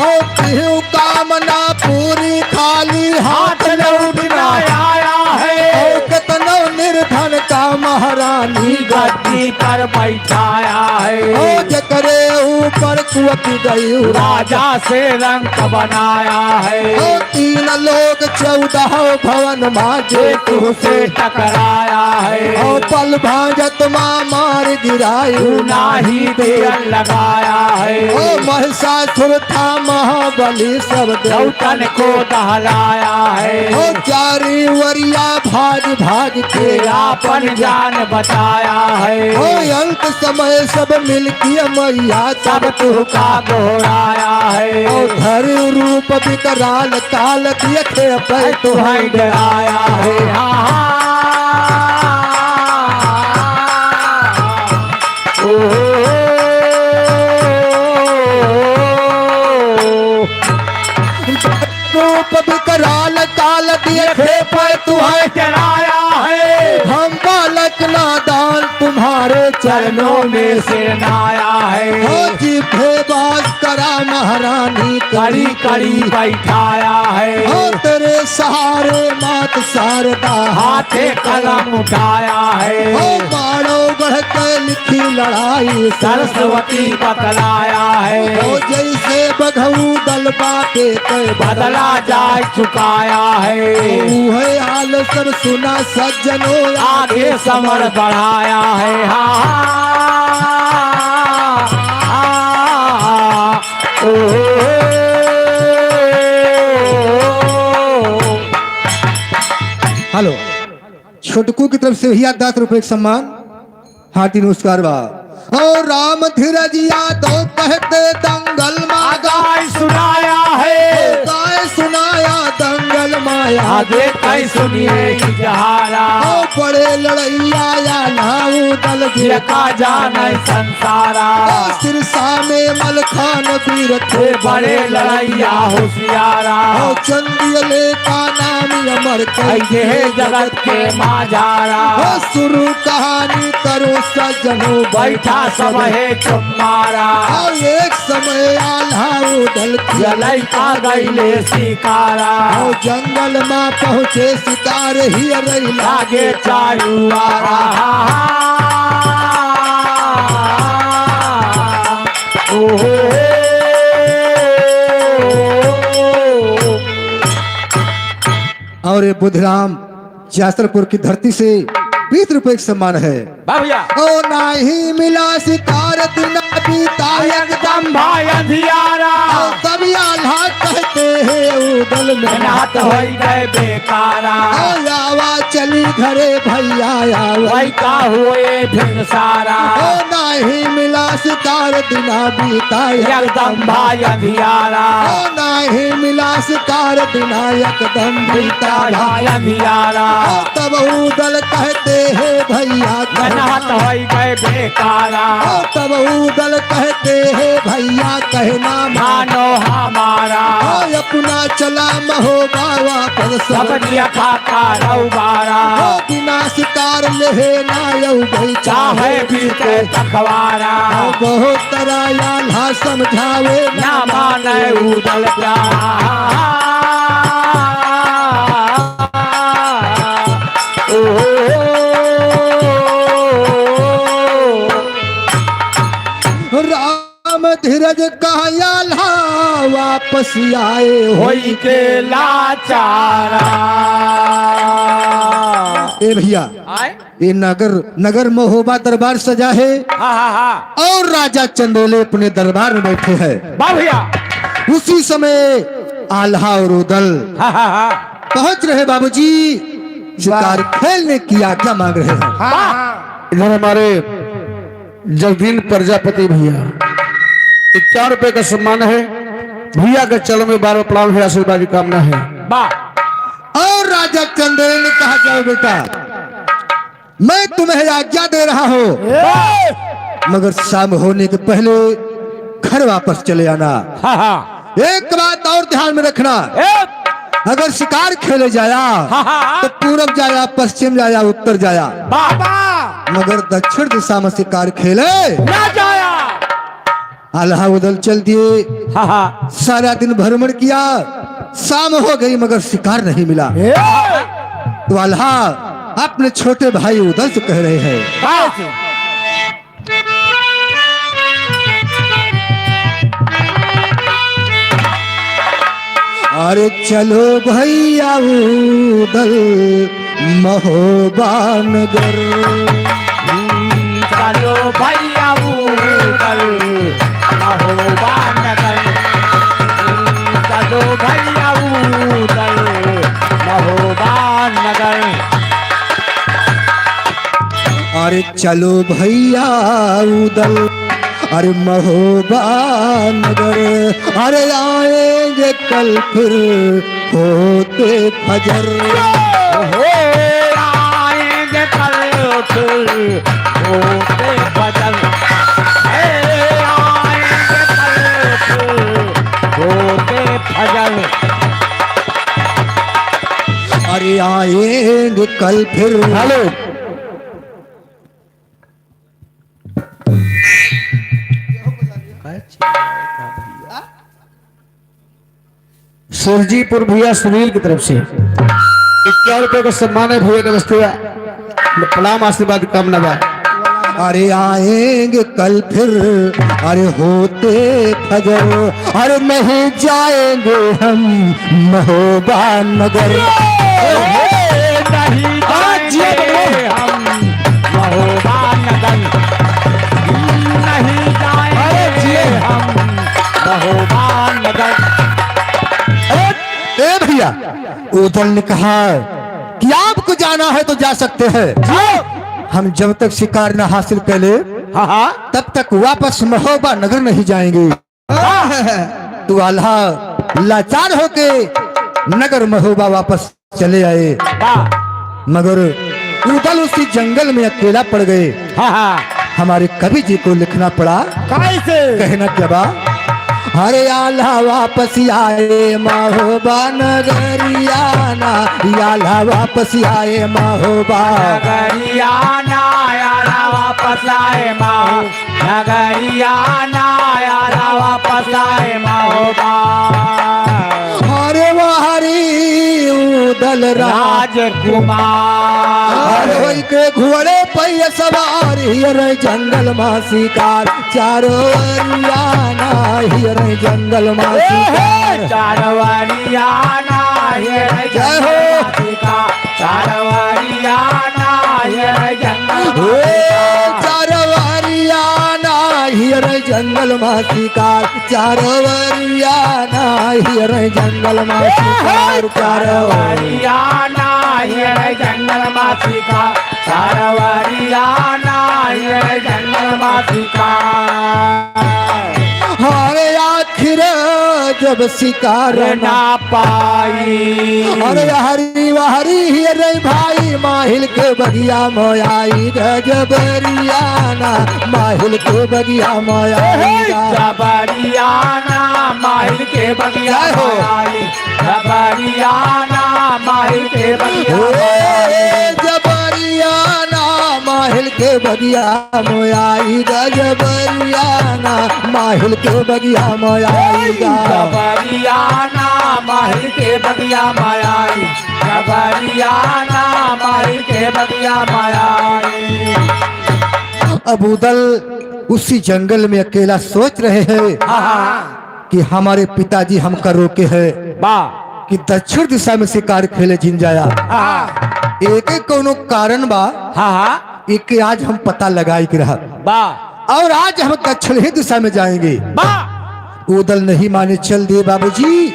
और तिहु कामना पूरी खाली हाथ न उठना आया है और कितनो निर्धन का महारानी गद्दी पर बैठाया ओ है जकरे ऊपर कुवत गई राजा से रंग बनाया है ओ तीन लोग 14 भवन माजे तुझसे तुझसे टकराया है ओ पल भाजत माँ मार गिरायु नाही देर लगाया है ओ महिषासुर था महाबली सब गौतम को दहलाया है ओ चारी वरिया भाग भाग के आपन जान बताया है ओ अंत समय सब मिलके मैया सब सब तुका गोराया है ओ धर रूप विकराल काल देखे पै तुम्हें डराया है रूप विकराल काल देखे पै तुम्हें डराया है हम बालक नादान तुम्हारे चरणों में से नाया हो है जिभे बास करा महारानी कड़ी कड़ी बैठाया हो है तेरे सहारे मात शारदा हाथे कलम उठाया हो है बाड़ो बढ़ के लिखी लड़ाई सरस्वती बतलाया हो है जैसे बघऊ दल बाटे के बदला जाए चुकाया है है हाल सब सुना सज्जनों आगे समर बढ़ाया है हेलो छोटकू की तरफ से भैया 10 रुपए का सम्मान हार्दिक नमस्कार बा और राम धीरज यादव कहते दंगल मागा गाय सुनाया है गाय सुनाया दंगल माया आगे कई सुनिए इजहारा ओ बड़े लड़ैया या नाऊ दल ये का जाने संसारा ओ सिरसा में मलखान वीर थे बड़े लड़ैया होशियारा ओ चंदियले का नाम अमर ऐसे है जगत के माजारा ओ शुरू कहानी करो सज्जनों बैठा सब है तुम्हारा ओ एक समय आल्हा उदल जलाई का गईले शिकारा ओ जंगल में पहुँचे शिकार ही रही आगे चारू आरा और ये बुधराम जासरपुर की धरती से 20 रुपए का सम्मान है भैया ओ नहीं मिला शिकार दिन बीता एकदम भाई अंधियारा ओ तभी आल्हा कहते हैं उदल में मेहनत हो गए बेकारा ओ आवा चली घरे भैया आवा वही का हुए भिन्न सारा ओ नहीं मिला शिकार दिन बीता एकदम भाई अंधियारा ओ नहीं मिला शिकार दिन एकदम बीता भाई अंधियारा ओ तब उदल कहते हैं भैया मेहनत हो गए बेकारा ओ तब उदल कहते हैं भैया कहना मानो हमारा ओ अपना चला महोबा वापस सब दिया खाता रउबारा ओ बिना शिकार ले ना यौ गई चाहे बीते तकवारा ओ बहुत तरह आल्हा समझावे ना माने उदल राम धीरज का आल्हा वापस आए होई के लाचारा ए भैया आए ये नगर महोबा दरबार सजा है हा हा हा और राजा चंदेले अपने दरबार में बैठे हैं बा भैया उसी समय आल्हा और उदल हा हा हा पहुंच रहे बाबूजी शिकार खेलने की आज्ञा मांग रहे हैं इधर हमारे जगदीन प्रजापति भैया 51 रुपए का सम्मान है भैया के चलो में 12 प्रणाम है आशीर्वाद की कामना है बा और राजा चंदेल ने कहा जाओ बेटा मैं तुम्हें आज्ञा दे रहा हूँ, मगर शाम होने के पहले घर वापस चले आना। हाँ हाँ एक बात और ध्यान में रखना, अगर शिकार खेले जाया हाँ। तो पूरब जाया, पश्चिम जाया, उत्तर जाया, बाबा मगर दक्षिण दिशा में शिकार खेले ना जाया। आल्हा उधर चल दिए। हाँ हाँ सारा दिन भ्रमण किया, शाम हो गई मगर शिकार नहीं मिला। तो आल्हा अपने छोटे भाई उधर से कह रहे हैं, अरे चलो भैया उधर महोबा नगर। चलो भैया उधर महोबा नगर। चलो भैया उधर महोबा नगर। अरे चलो भैया उधर, अरे महोबा नगर। अरे आएंगे कल फिर होते फजर। आएंगे कल फिर होते फजर। आएंगे कल फिर होते फजर। अरे आएंगे कल फिर। हेलो, सुरजीपुर भैया सुनील की तरफ से 51 रुपए का सम्मान है भैया। नमस्ते, प्रणाम, आशीर्वाद कामना बा। अरे आएंगे कल फिर, अरे होते फजर। अरे नहीं जाएंगे हम महोबा नगर। नहीं जाएंगे हम महोबा नगर। नहीं जाएंगे हम महोबा नगर। ए भैया, उदल ने कहा कि आपको जाना है तो जा सकते हैं, हम जब तक शिकार न हासिल कर ले तब तक वापस महोबा नगर नहीं जाएंगे। तो आल्हा लाचार होके नगर महोबा वापस चले आए, मगर उदल उसी जंगल में अकेला पड़ गए। हमारे कवि जी को लिखना पड़ा, कैसे कहना क्या बा, अरे आल्हा वापस आए महोबा नगरियाना। आल्हा वापस आए महोबा नगरियाना। आया वापस आए महो नगरियाना। आया वापस आए महोबा। अरे वाहरी उदल राजकुमार। अरे के घोड़े पे सवार, हियर जंगल में शिकार। चारों ओरियाना हियर जंगल में शिकार। चारवरियाना ये जय हो। चारवरियाना ये जंगल चारवरियाना हियर जंगल में शिकार। चारवरियाना हियर जंगल में शिकार। चारवरियाना ये जंगल मासिका। चारवरियाना ये जंगल मासिका। अरे आखिर जब शिकार ना पाई। अरे हरी वाहरी हिरे भाई, माहिल के बगिया मोयाई। जबरियाना माहिल के बगिया मोयाई। जबरियाना माहिल के बगिया मोयाई। जबरियाना माहिल के बगिया मोयाई। जबरियाना माहिल के बगिया मोयाई। जबरियाना माहिल के बगिया मोयाई। जबरियाना माहिल के बगिया मोयाई। जबरियाना माहिल के बगिया मोयाई। अब उदल उसी जंगल में अकेला सोच रहे हैं कि हमारे पिताजी हमका रोके हैं कि दक्षिण दिशा में शिकार खेले जिन जाया। एक एक कोनो कारण बा, एक आज हम पता लगाई के रहा और आज हम दक्षिण ही दिशा में जाएंगे। उदल नहीं माने, चल दिए बाबूजी।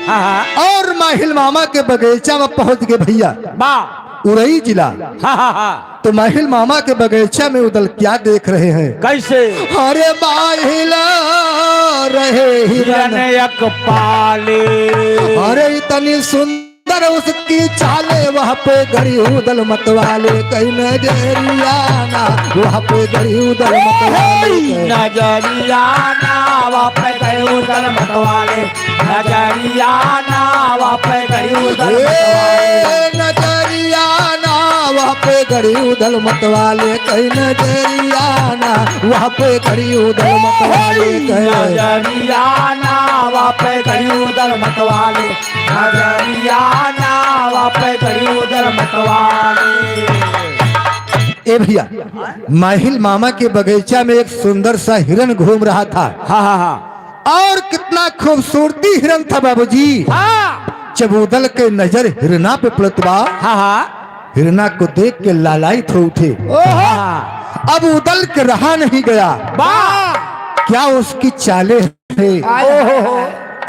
और माहिल मामा के बगीचा में पहुंच गए भैया, उरई जिला। तो माहिल मामा के बगीचा में उदल क्या देख रहे हैं, कैसे? अरे माहिल रहे हिरन एक पाले। अरे इतनी सुंदर सुंदर उसकी चाले वहाँ पे गड़ी उदल मतवाले कहीं नजरियाना वहाँ पे गड़ी उदल मतवाले नजरिया नावा पे गए उधर मतवाले नजरिया नावा पे गए उधर मतवाले नजरियाना वहाँ पे गड़ी उदल मतवाले कहीं नजरियाना वहाँ पे गड़ी उदल मतवाले नजरिया नावा पे गए उधर मतवाले नजरिया नावा पे गए उधर मतवाले। ए भैया माहिल मामा के बगीचा में एक सुंदर सा हिरन घूम रहा था। हाँ हाँ हाँ और कितना खूबसूरती हिरन था बाबूजी। हाँ जब उदल के नजर हिरना पे पड़त बा हाँ हाँ हिरना को देख के लालायित हो उठे। हाँ अब उदल के रहा नहीं गया। वाह क्या उसकी चाले है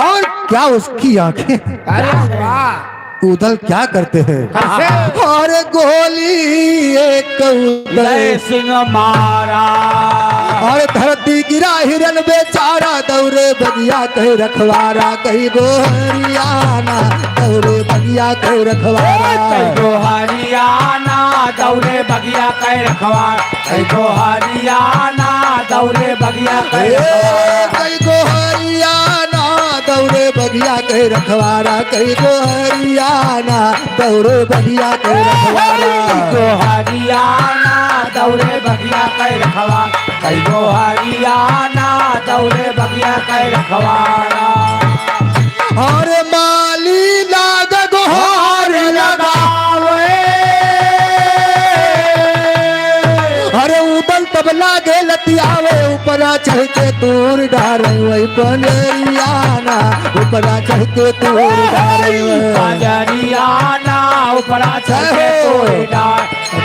और क्या उसकी आंखें। अरे वाह उदल क्या करते हैं और गोली एक उदल जय सिंह मारा और धरती गिरा हिरन बेचारा दौरे बगिया कहीं रखवारा कहीं गोहरियाना दौरे बगिया कहीं रखवारा को हरियाणा दौरे बगिया कै रखवार को हरियाणा दौरे बगिया कै रखवार कहीं गोहरियाना दौरे बगिया कहीं रखवारा कहीं गोहरियाना दौरे बगिया कहीं रखवारा को हरियाणा दौरे बगिया कै रखवार को हरियाणा दौरे बगिया कै रखवारा। और माली लाग गोहार लगावे अरे उबल तब लागे लतियावे ऊपरा चढ़ के तूर डारे वही पनरियाना ऊपरा चढ़ के तूर डारे हरियाणा उपरा चढ़ के तोरे डार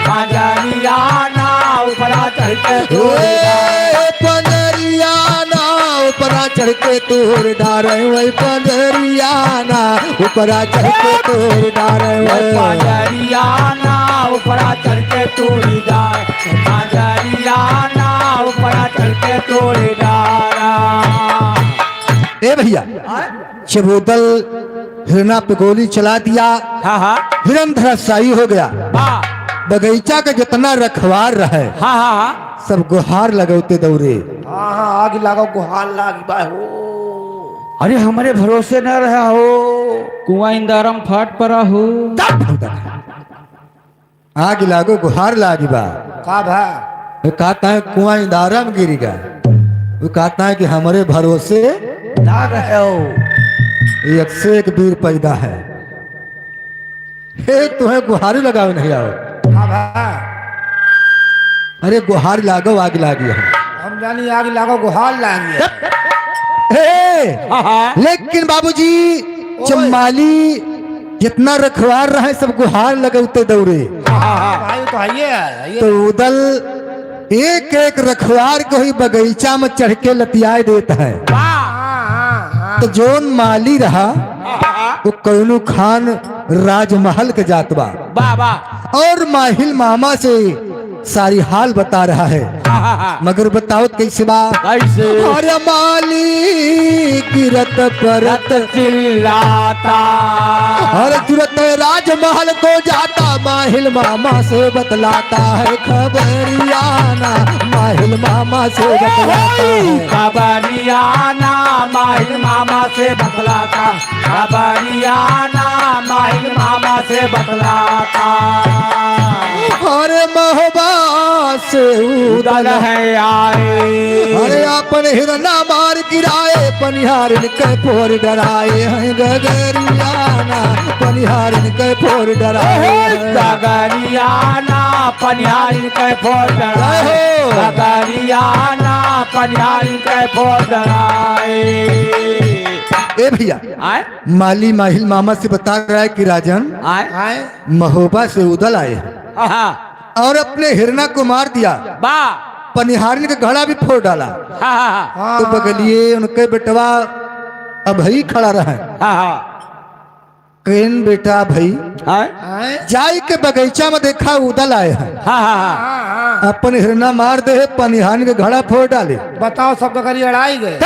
हरियाणा उपरा चढ़ के तोरे डार पनरियाना ऊपरा चढ़ के तूर डारे वही पनरियाना ऊपरा चढ़ के तूर डारे हरियाणा उपरा चढ़ के तोरे डार हरियाणा उपरा चढ़ के तोरे डारा। ए भैया जब उदल हिरना पे गोली चला दिया हाँ हाँ हिरन धराशायी हो गया। हाँ बगीचा का जितना रखवार रहे हाँ हाँ सब गुहार लगौते दौड़े। हाँ हाँ आग लागो गुहार लाग बा हो अरे हमारे भरोसे न रहा हो कुआं इंदारम फाट पड़ा हो। आग लागो गुहार लागी बा का भा वो कहता है कुआं इंदारा में गिरेगा। वो कहता है कि हमारे भरोसे ना रहे हो एक से एक वीर पैदा है। हे तुम्हें गुहारी लगाओ नहीं आओ। का भा अरे गुहारी लागो आग लागी है। हम जानी आग लागो गुहार लाएंगे हे हाँ हाँ लेकिन बाबूजी जब माली जितना रखवार रहे सब गुहार लगौते दौड़े भाई तो है तो उदल एक एक रखवार को ही बगीचा में चढ़ के लतियाए देता है। तो जोन माली रहा वो कौनू खान राजमहल के जात बा बाबा और माहिल मामा से सारी हाल बता रहा है। मगर बताओ कैसे बा कैसे अरे माली गिरत परत चिल्लाता और तुरंत राजमहल को जाता माहिल मामा से बतलाता है खबरियाना माहिल मामा से बतलाता है। खबरियाना माहिल मामा से बतलाता खबरियाना माहिल मामा से बतलाता और महबा से उदल है आए अरे अपन हिरना मार गिराए पनिहारिन के फोर डराए हैं गगरियाना पनिहारिन के फोर डराए हैं। गगरियाना पनिहारी के फोड़ डराए गगरियाना पनिहारी के फोड़ डराए। ए भैया आए माली माहिल मामा से बता रहा है कि राजन आए महोबा से उदल आए हैं हाँ और अपने हिरना को मार दिया बा पनिहारिन का घड़ा भी फोड़ डाला। हाँ हाँ तो बगलिए उनके बेटवा अभई खड़ा रहा है। हाँ केन बेटा भाई हाँ जाई के बगीचा में देखा उदल आए हैं हाँ अपन हिरना मार दे पनिहारिन के घड़ा फोड़ डाले। बताओ सब गगरी अड़ाई गए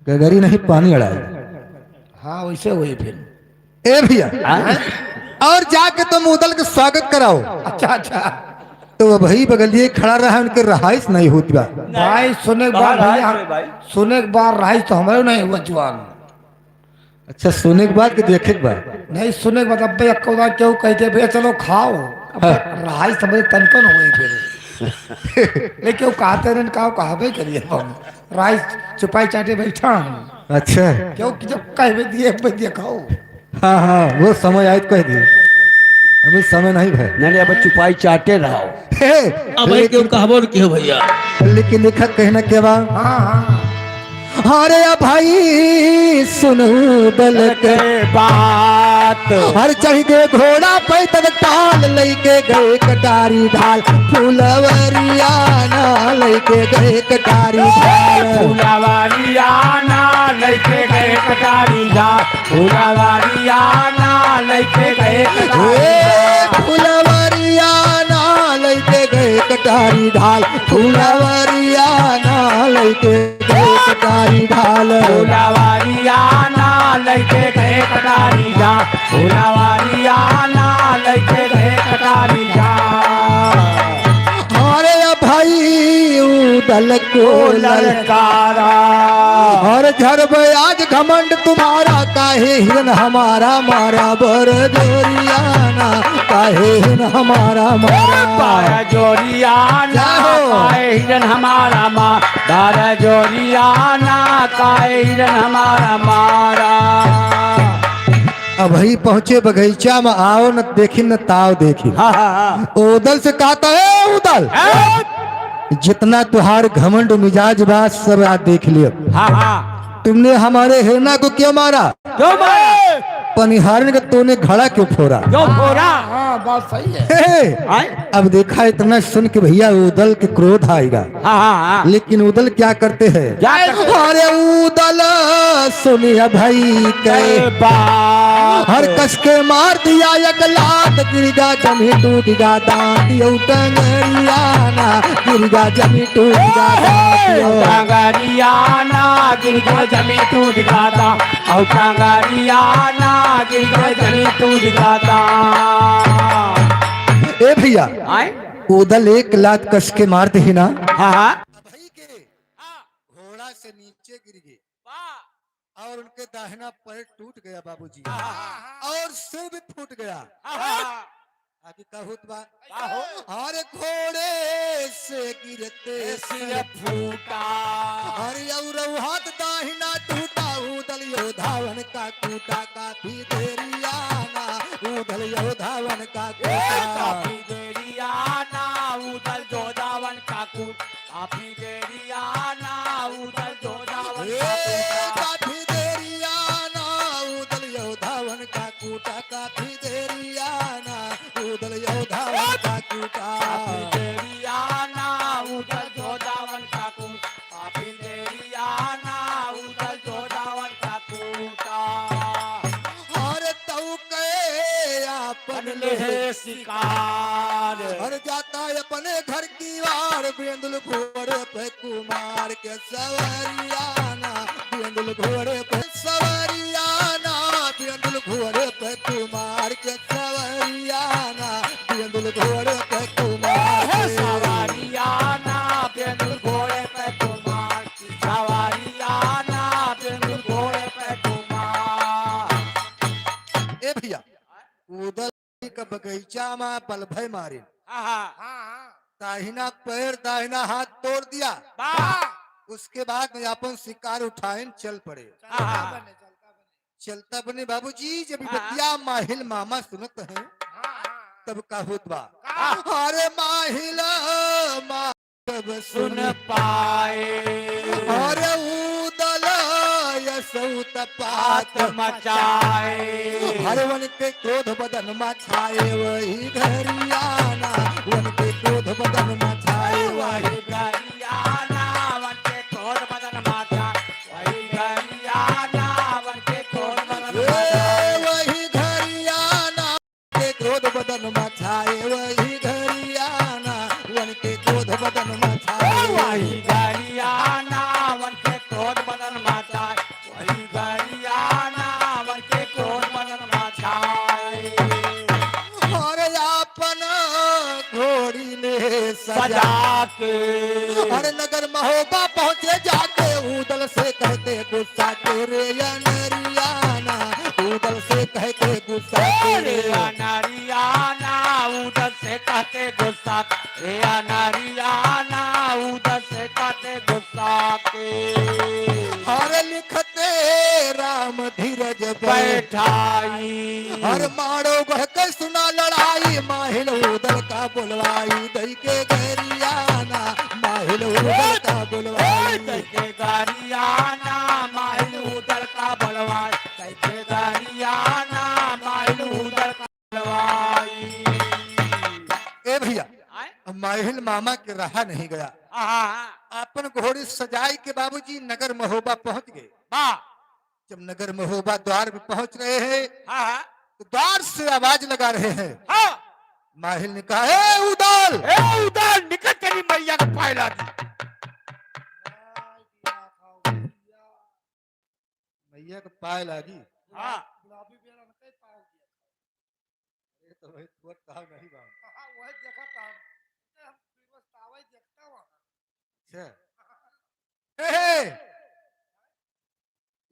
गगरी नहीं पानी अड़ाए। हाँ वैसे हुई फिर ए भैया और जाके तुम उदल के स्वागत कराओ। अच्छा अच्छा तो वही बगलिए खड़ा रहा, उनके रहाइश नहीं होती बा। भाई सुने के बाद भैया सुने के बाद रहाइश तो हमारे नहीं हुआ जवान। अच्छा सुने के बाद कि देखे के बाद? नहीं सुने के बाद अब भैया कौन क्यों कहते भैया चलो खाओ। रहाइश तो मेरे तनकन हो गई फिर लेकिन वो कहते रहे कहावे करिए हम रहाइश चुपाई चाटे बैठा हूँ। अच्छा क्यों कि जब कह दिए खाओ। हाँ हाँ वो समय आयत कह दिए, अभी समय नहीं भाई। नहीं अब चुपाई चाटे रहो। अब क्यों कहबो क्यों भैया? लेकिन लेखक कहना क्या बा? हाँ हाँ अरे भाई सुनो दल के बात हर चढ़ के घोड़ा पैदल टाल लेके गए कटारी ढाल, फूलवरिया ना लेके गए कटारी ढाल। फूलवारियाना लेके गए कटारी झाल, फूलवारियाना लेके गए फूलवरिया ना लेके गए कटारी ढाल, फूलवरिया ना लेके गए कटारी ढाल। फूलवारियाना लेके गए कटारी झाल, फूलवारियाना लेके गए कटारी झाल। अरे भाई उदल को ललकारा और घर में आज घमंड तुम्हारा, काहे हिरन हमारा मारा बर जोरियाना, काहे हिरन हमारा मारा। पाया जोरियाना काहे हिरन हमारा माँ, दारा जोरियाना काहे हिरन हमारा मारा। अब ही पहुंचे बगीचा में, आओ न देखी न ताव देखी। हाँ हाँ उदल से कहता है उदल जितना तुहार घमंड मिजाज बात सब आज देख लियो। हाँ हाँ तुमने हमारे हिरना को क्यों मारा? क्यों मारे? पनिहारन का तूने घड़ा क्यों फोड़ा? क्यों फोड़ा? हाँ बात सही है। हाँ अब देखा इतना सुन के भैया उदल के क्रोध आएगा, हाँ लेकिन उदल क्या करते हैं? क्या करते? अरे उदल सुनिया भाई के बात हर कस के मार दिया एक लात, गिरगा जमी टूटगा दांत यो टंगरियाना, गिरगा जमी टूटगा दांत यो। टांगरियाना गिरगा जमी टूट गाता, और टांगरियाना गिरगा जमी टूट गाता। ए भैया आए उदल एक लात कस के मारते ही ना, हाँ हाँ भाई के घोड़ा से नीचे गिर गए और उनके दाहिना पैर टूट गया बाबूजी, और सिर भी फूट गया। आगे का होत बा? हर घोड़े से गिरते सिर फूटा, हर और हाथ दाहिना टूटा, उदल यो धावन का कूटा, काफी देरियाना उदल यो धावन का कूटा। काफी देरियाना उदल जोदावन का कूट, काफी देरियाना उदल जोदावन का कूट। काफी देरियाना उदल यो धावन का कूटा, काफी देरियाना उदल यो धावन का कूटा। काफी देरियाना उदल जोदावन का कूट, काफी देरियाना उदल जोदावन का कूटा। और तऊ के आपन ले शिकार हर जाता है अपने घर की वार, बेंदुल घोड़े पे कुमार के सवरियाना, बेंदुल घोड़े पे सवरियाना, बेंदुल घोड़े पे कुमार के सवरियाना, बेंदुल घोड़े पे कुमार के। सवारियाना बेंदुल घोड़े पे कुमार, सवारियाना बेंदुल घोड़े पे कुमार। ए भैया उदल का बगीचा में बल भय मारे, दाहिना पैर दाहिना हाथ तोड़ दिया। उसके बाद में अपन शिकार उठाए चल पड़े। चलता बने बाबूजी जब बतिया माहिल मामा सुनत है तब का होत बा? अरे माहिल मामा सुन पाए अरे उदल यसौत पात पात मचाए, हर वन के क्रोध बदन में छाए वही घरियाना, वन के क्रोध बदन में छाए वही। वही गरियाना वन के क्रोध बदन माथा, वही गरियाना वन के क्रोध बदन माथा। वही घरियाना के क्रोध बदन में छाए वही घरियाना, वन के क्रोध बदन में छाए वही गरियाना वन के क्रोध बदन माथा, वही गरियाना वन के क्रोध बदन माथा। सजा के अरे नगर महोबा पहुंचे जाके उदल से कहते गुस्सा के रे अनरियाना उदल से कहते गुस्सा के रे नारियाना उधर से कहते गुस्सा रे नारियाना उधर से कहते गुस्सा के अरे लिखते राम धीरज बैठाई और मारो बह के सुना लड़ाई माहिल उदल का बुलवाई दई के गरियाना माहिल उदल का बुलवाई कैसे गारियाना माइल उधर का बलवाई कैसे गारियाना माइल उधर का बलवाई ए भैया आए? अब माहिल मामा के रहा नहीं गया आहा, अपन घोड़ी सजाई के बाबूजी नगर महोबा पहुंच गए वाह, जब नगर महोबा द्वार पे पहुंच रहे हैं आहा, तो द्वार से आवाज लगा रहे हैं हाँ, माहिल ने कहा ए उदल ए उधर निकल तेरी मैया का पायला दी मैया के पाए लागी हाँ, गुलाबी बेरा में कई पाव दिया ये तो भाई तुअर कहा नहीं बा हाँ वही देखा था हम बस तावा ही देखता हुआ अच्छा हे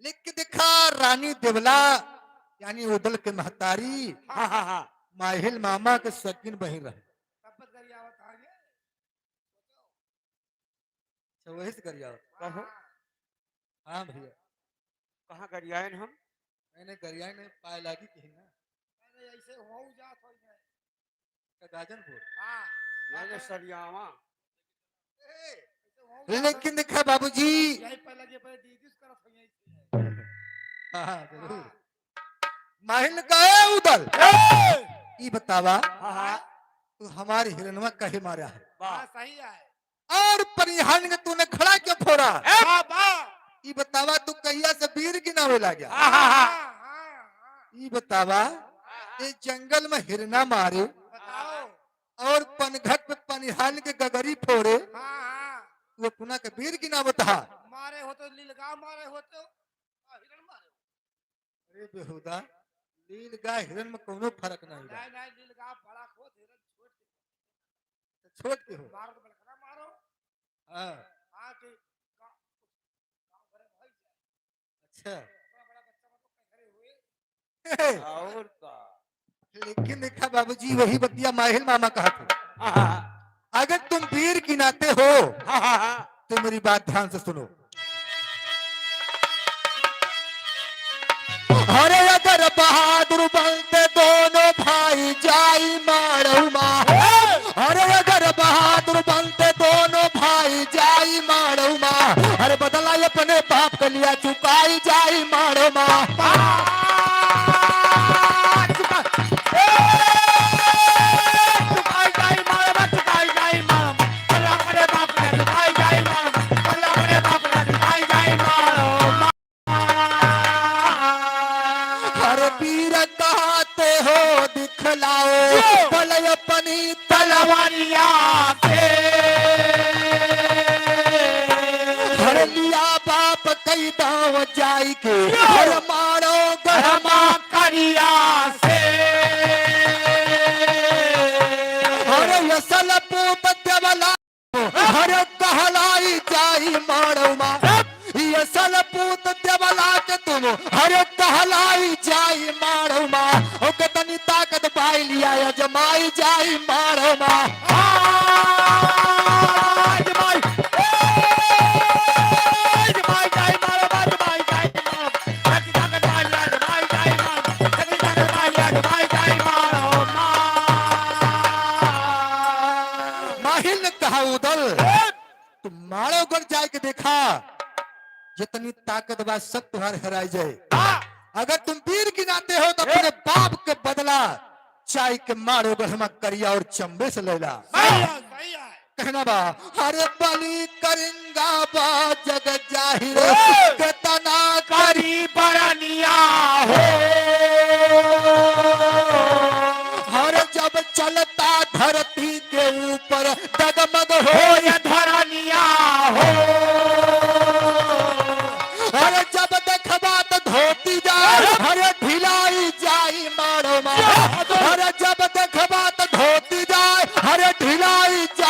लिख के दिखा रानी देवला यानी उदल के महतारी हाँ, हाँ, हाँ, माहिल मामा के सकिन बही रहे तब गरियावत आगे अच्छा वही से करिया कहो हाँ भैया कहाँ गरियान हम मैंने गरिया ने पाए लागी कही ना मैंने ऐसे हो जात हो जाए गाजनपुर हाँ मैंने सरियावा ऐसे हो लेकिन देखा बाबूजी यही पहले के पहले दीदी करत हो यही हाँ जरूर माहिल ने कहा "ए उदल ई बतावा हाँ, हाँ, तू हमारे हिरनवा कहे मारा है वाह, हाँ सही है और परिहान के तूने खड़ा क्यों फोड़ा हाँ वाह ई बतावा तू कहिया से वीर की नावे ला गया हाँ, हाँ, हाँ, हाँ ई बतावा ये जंगल में हिरना मारे बताओ और पनघट पे पनिहान के गगरी फोड़े हाँ हाँ वो पुना के वीर की ना बता मारे हो तो लीलगांव मारे हो तो हिरण मारे अरे बेहुदा लील गाय हिरन में कोनो फर्क नहीं बा नहीं नहीं लीलगांव बड़ा खोद हिरण छोड़ के छोड़ के हो मारो तो बलखरा मारो हाँ हाँ कि गांव भरे भाई जाए अच्छा बड़ा बड़ा बच्चा मतलब कहीं खड़े हुए और का लेकिन देखा बाबूजी वही बतिया माहिल मामा कहा थे हाँ, हाँ, अगर तुम वीर की नाते हो हाँ, हाँ, हाँ, तो मेरी बात ध्यान से सुनो अरे अगर बहादुर बनते दोनों भाई जाई मारूमा अरे अगर बहादुर बनते दोनों भाई जाई मारूमा अरे बदला अपने बाप के लिया चुकाई जाई मारूमा चुकाई जाई मारो, चुकाई जाई मारो, अल्लाह करे बाप रे, चुकाई जाई मारो, अल्लाह करे बाप रे, चुकाई जाई मारो, अरे वीर कहते हो दिखलाओ बल अपनी तलवारिया से हर लिया बाप कई दाव जाई के हर मारो धर्मा करिया से हर असल पूत देवला हर कहलाई जाई मारो मा असल पूत देवला के तुम हर कहलाई जाई मारो मा ओ के तनी ताकत पाई लिया अजमाई जाई मारो मा जमाई जमाई जाई मारो, जमाई जाई मारो, कति ताकत वाला जमाई जाई मारो, कति ताकत वाला जमाई जाई मारो, माहिल ने कहा उदल तुम मारो गढ़ जाए के देखा जितनी ताकत बा सब तुम्हारे हराई जाए अगर तुम वीर की नाते हो तो अपने बाप के बदला चाय के मारो गढ़ करिया और चंबे से लेला सही है कहना बा अरे बलि करेंगा बा जग जाहिर के तना करी बरनिया हो हर जब चलता धरती के ऊपर डगमग हो हो या धरनिया हो अरे जब देखबा तो धोती जाए अरे ढिलाई जाई मारो मा अरे जब देखबा तो धोती जाए अरे ढिलाई जाई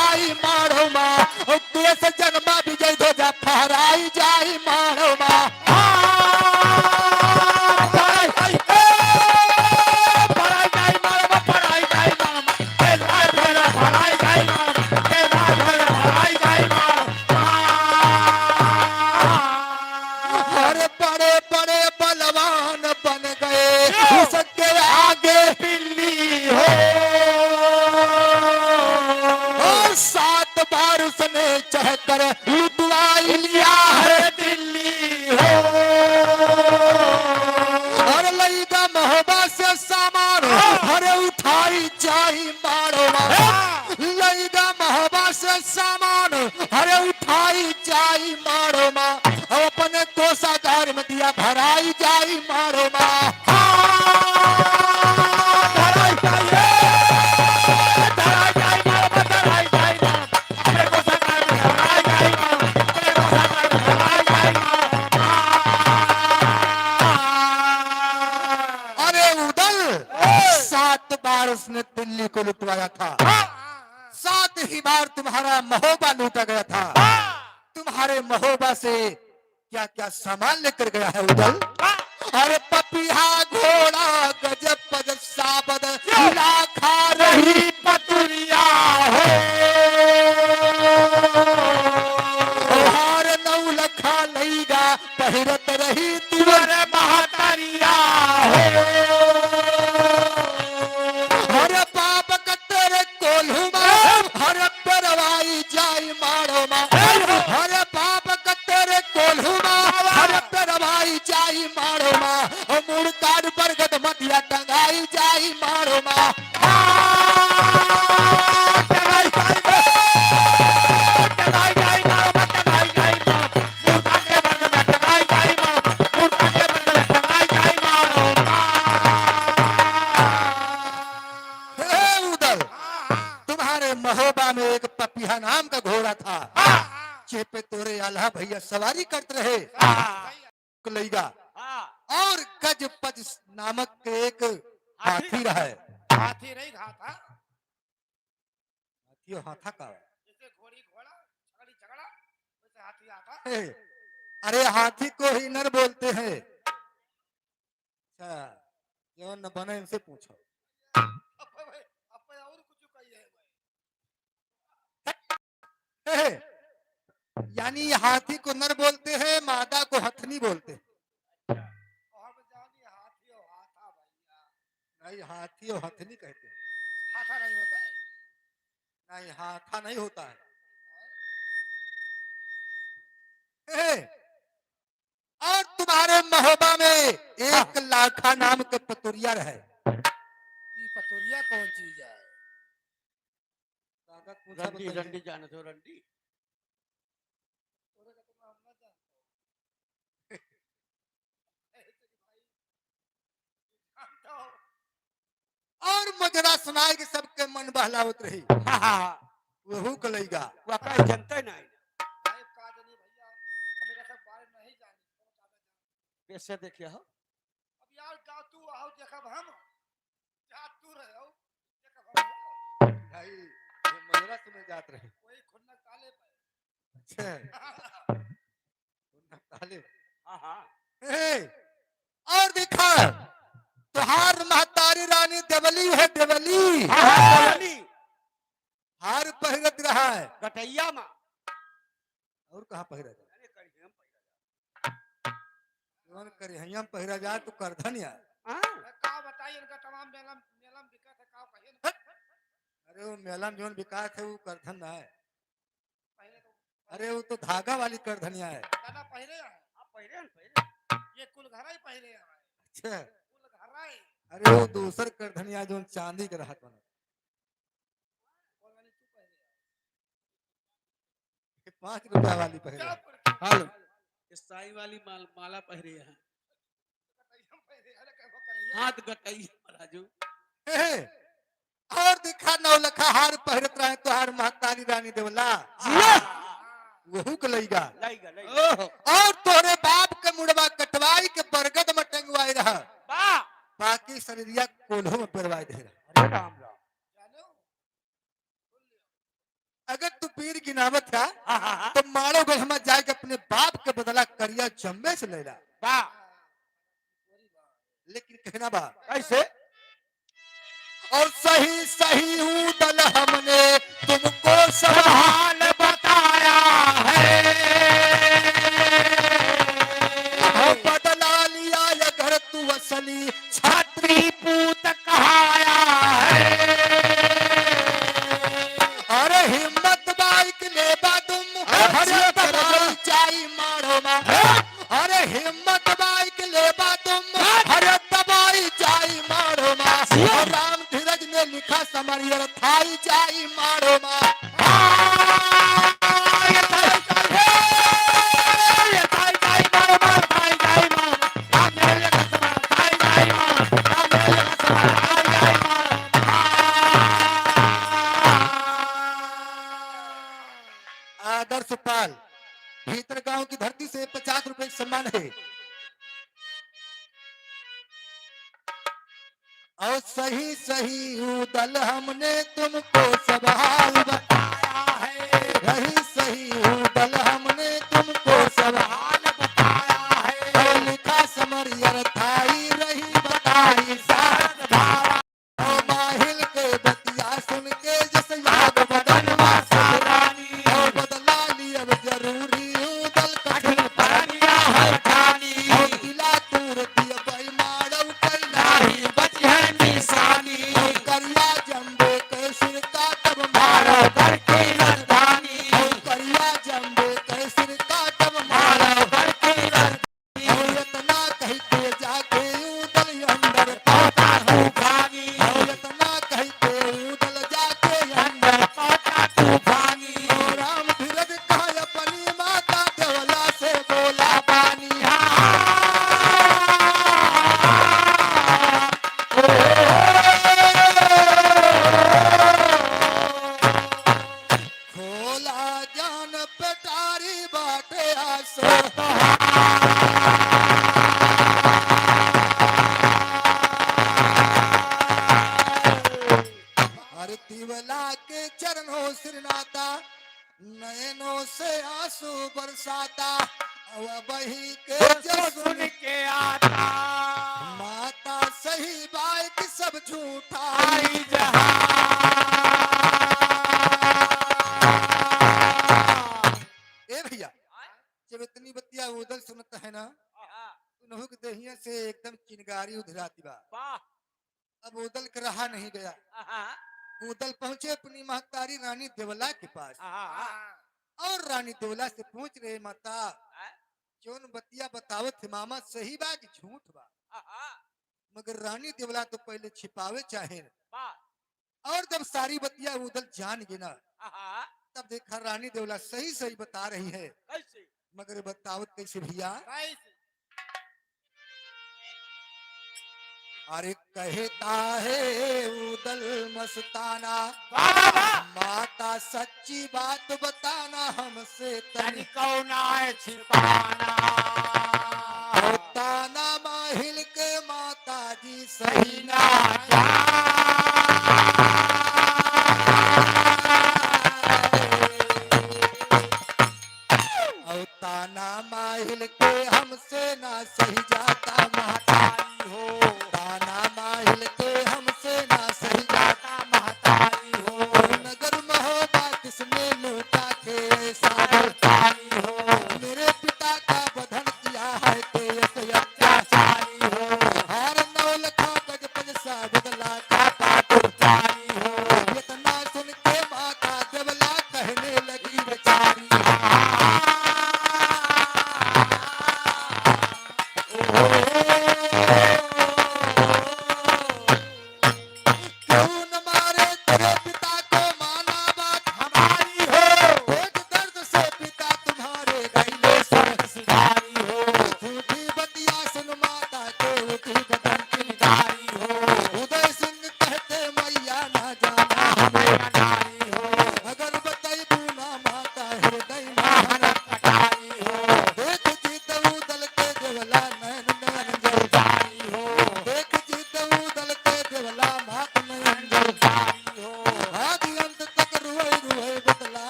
अरे उठाई जाई मारो लईगा महबा से सामान अरे उठाई जाई मारो माँ अपने कोषागार में दिया भराई जाई मारो माँ धराई जाइए, धराई जाई मारो, धराई जाई मारो, अपने को सरकार में धराई जाई मारो, अपने को सरकार में धराई जाई मारो। अरे उदल 7 बार उसने दिल्ली को लुटवाया था, 7 ही बार तुम्हारा महोबा लूटा गया था। तुम्हारे महोबा से क्या क्या सामान लेकर गया है उदल? अरे पपिहा घोड़ा गजब पजब साबद लाखा रही पतुरिया हो हार 9 लखा लईगा पहिरत रही तुअर महतरिया हो हर पाप कत्तर कोल्हुमा हर परवाई जाई मारो मा हर पाप कत्तर कोल्हुमा हर परवाई जाई मारो मा मुड़ काट बरगद मटिया टंगाई जाई मारो मा धराई जाई मारो, धराई जाई मारो, मुर्गा के बदले में धराई जाई मारो, मुर्गा के बदले में धराई जाई मारो। हे उदल तुम्हारे महोबा में एक पपिया नाम का घोड़ा था चेपे तोरे आल्हा भैया सवारी करते रहे लईगा और गज पज नामक के एक हाथी रहा है हाथी नहीं घाटा हाथी और हाथा का जैसे घोड़ी घोड़ा छकड़ी झगड़ा वैसे हाथी आता है। अरे हाथी को ही नर बोलते हैं। अच्छा क्यों न बने इनसे पूछो। अब और कुछ कही है हे, यानी हाथी को नर बोलते हैं मादा को हथनी बोलते हैं। हम जानी हाथी और हाथा भैया नहीं हाथी और हथनी कहते हैं। हाथा नहीं होता है नहीं हाथा नहीं होता है। हे, और तुम्हारे महोबा में 1 लाखा नाम के पतुरिया रहे। ये पतोरिया कौन चीज है कागज पूछा रंडी बताइए। रंडी जाने दो रंडी। तोरे का तुम हम ना जानते हो और मजरा सुनाए कि सबके मन बहलावत रही वहू कलईगा वो कहीं जनते नहीं साहब का जनी भैया हमें का सब बारे नहीं जानी कौन ज्यादा जान कैसे देखिए हो अब यार का तू आओ देखब हम जा तू रहे हो देखब हम भाई ये मजरा सुने जात रहे। कोई खुन्नक ताले पे अच्छा उन्ना ताले हाँ हाँ हे, और दिखा तुहार महतारी रानी देवली है देवली हाँ हार पहिरत रहा है गटैया माँ और कहाँ पहिरा जाए अरे कहीं हम पैदा कौन करे हम पहिरा जाए तो करधन यार। हाँ का बताइए इनका तमाम मेलम मेलम दिक्कत है का कहिए अरे वो मेला में जो विकास है वो करधन ना है। पहले तो अरे वो तो धागा वाली करधनिया है। दादा पहले है आप पहले पहले ये कुल घर ही पहले है अच्छा कुल घर ही अरे वो दूसर करधनिया जो चांदी के रहत बना कौन वाली तू पहले है 5 रुपया वाली पहिरा। क्या पर हेलो ईसाई वाली माला पहरे हैं हम पहले अरे कहबो करिए हाथ गटई राजू हे, और दिखा 9 लखा हार पहिरत रहे तो हार महतारी रानी देवला वहू के लईगा लाइगा लाइगा और तोरे बाप के मुड़वा कटवाई के बरगद में टंगवाई रहा वाह बाकी शरीरिया कोल्हो में परवाई दे रहा। अरे राम राम जानो अगर तू पीर की नामत था हाँ हाँ हाँ तो मारो गल हम जाके अपने बाप के बदला करिया जम्मे से ले ला। वाह लेकिन कहना बा कैसे और सही सही हूँ दल हमने तुमको सब हाल बताया है बदला लिया अगर तू असली छात्री पूत कहाया है अरे हिम्मत बाइक ले तुम हरे दबाई जाई मारो मा अरे हिम्मत बाइक ले तुम हरे दबाई जाई मारो मा के लिखा समरियर थाई जाई मारो मा आदर्श पाल भीतर गांव की धरती से 50 रुपए का सम्मान है। और सही सही उदल हमने तुमको सब हाल बताया है। रही सही उदल हमने तुमको सब हाल बताया है। और लिखा समरियर थाई रही बताई सारद भावा। और माहिल के बतिया सुन के जस याद बदन वासरानी। और बदला लिया जरूरी उदल कठिन परनिया हर ठानी। और किला तूर दिया भाई मारव कई नाही बच है निशानी। और करिया जंबे के सिर का तब मारो कर के राजधानी। और करिया जंबे के सिर का तब मारो कर के राजधानी। और इतना कहते जाके उदल अंदर पहुंचा तूफानी। और इतना कहते उदल जाके अंदर पहुंचा तूफानी। और राम धीरज कहा अपनी माता देवला से बोला पानी। खोला जान पेटारी बाटे आसो। हर तिवला के चरणों सिरनाता नयनों से आंसू बरसाता। बही के जो सुन के आता माता सही बात सब झूठा आई जहां। ए भैया जब इतनी बतिया उदल सुनता है ना तो नहुक दहिया से एकदम चिनगारी उधराती बा। अब उदल के रहा नहीं गया। उदल पहुंचे अपनी महतारी रानी देवला के पास। और रानी देवला से पूछ रहे माता जोन बतिया बतावत थे मामा सही बा कि झूठ बा। मगर रानी देवला तो पहले छिपावे चाहे। और जब सारी बतिया उदल जान गई ना तब देखा रानी देवला सही सही बता रही है। मगर बतावत कैसे भैया? अरे कहता है उदल मस्ताना माता सच्ची बात बताना हमसे तनिकौना है छिपाना। ताना माहिल के माता जी सही ना और ताना माहिल के हमसे ना सही जाता महतारी हो। ताना माहिल के हमसे ना सही जाता महतारी हो। नगर महोबा किसने लूटा के ऐसा बलतारी हो। मेरे पिता का बधन किया है के ऐसे अत्याचारी हो। हर 9 लखा गज पज सा बदला का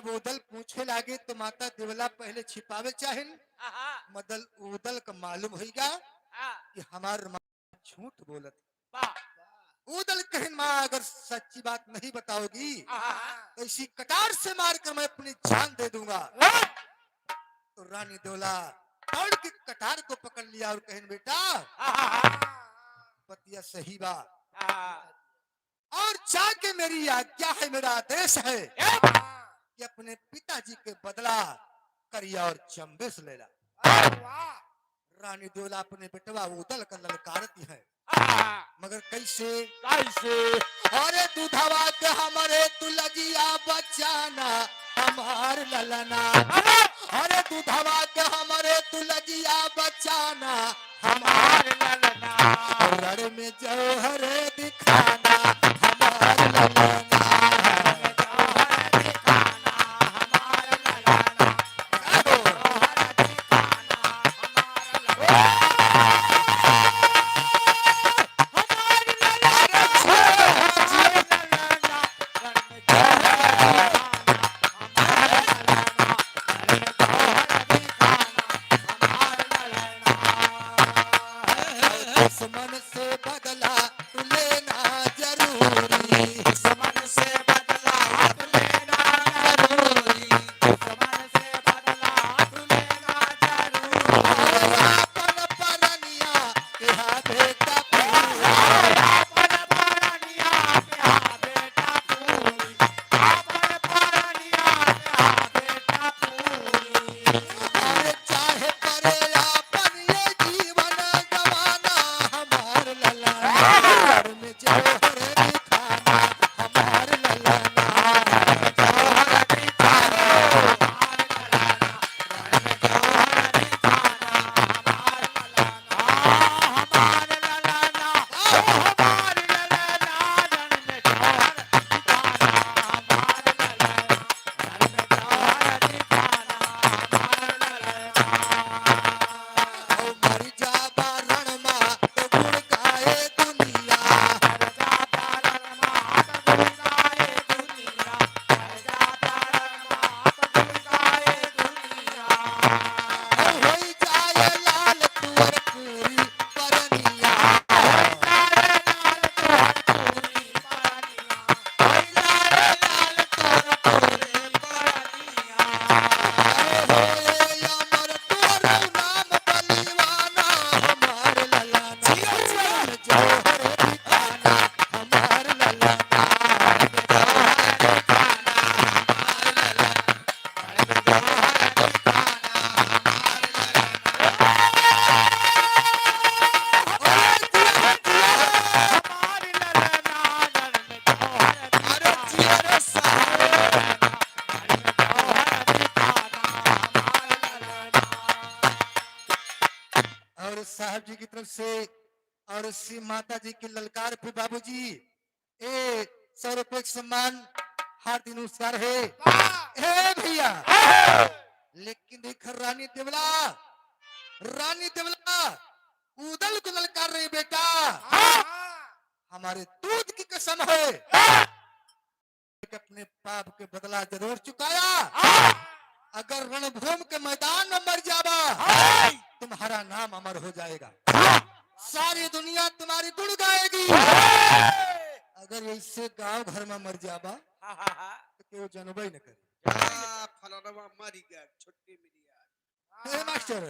जब उदल पूछे लागे तो माता देवला पहले छिपावे चाहेन मदल उदल का मालूम होगा कि हमार माँ झूठ बोलत उदल कहन माँ अगर सच्ची बात नहीं बताओगी तो इसी कटार से मार कर मैं अपनी जान दे दूंगा। तो रानी देवला दौड़ के कटार को पकड़ लिया और कहन बेटा बतिया सही बात और जाके मेरी आज्ञा है मेरा आदेश है कि अपने पिताजी के बदला करिया और चंबे से ले ला। रानी देवला अपने बेटवा उदल का ललकारती है मगर कैसे अरे दूधवा के हमारे तू लगिया बचाना हमार ललना अरे दूधवा के हमारे तू लगिया बचाना हमार ललना रण में जौहर दिखाना हमार ललना दुश्मन से बदला तू लेना जरूरी दुश्मन से बदला तू लेना जरूरी दुश्मन से बदला तू लेना जरूरी अपन परनिया के हा बेटा पूरी अपन परनिया के हा बेटा पूरी अपन परनिया के हा बेटा पूरी अरे चाहे करे अपन ये जीवन गवाना हमार ललना में जौहर दिखाना हमार ललना जौहर दिखाना मर जाबा रण मा तो गुण गाए दुनिया मर जाबा रण मा तो गुण गाए दुनिया मर जाबा रण मा तो गुण गाए दुनिया होई जाए लाल तुअर पूरी परनिया होई जाए लाल तुअर पूरी परनिया होई जाए लाल तुअर पूरी परनिया होए अमर तुअर नाम बलिवाना हमार ललना जौहर दिखाना हमार ललना जौहर दिखाना और साहब जी की तरफ से और इसी माता जी की ललकार पे बाबूजी ए 100 रुपए का सम्मान हार्दिक नमस्कार है ए भैया लेकिन देख रानी देवला उदल को ललकार रही बेटा हमारे दूध की कसम है कि अपने पाप के बदला जरूर चुकाया अगर रणभूमि के मैदान में मर जावा तुम्हारा नाम अमर हो जाएगा सारी दुनिया तुम्हारी गुण गाएगी अगर ऐसे गांव घर में मर जावा तो क्यों जनबे न करे फलाना मरी गया छुट्टी मिली ए मास्टर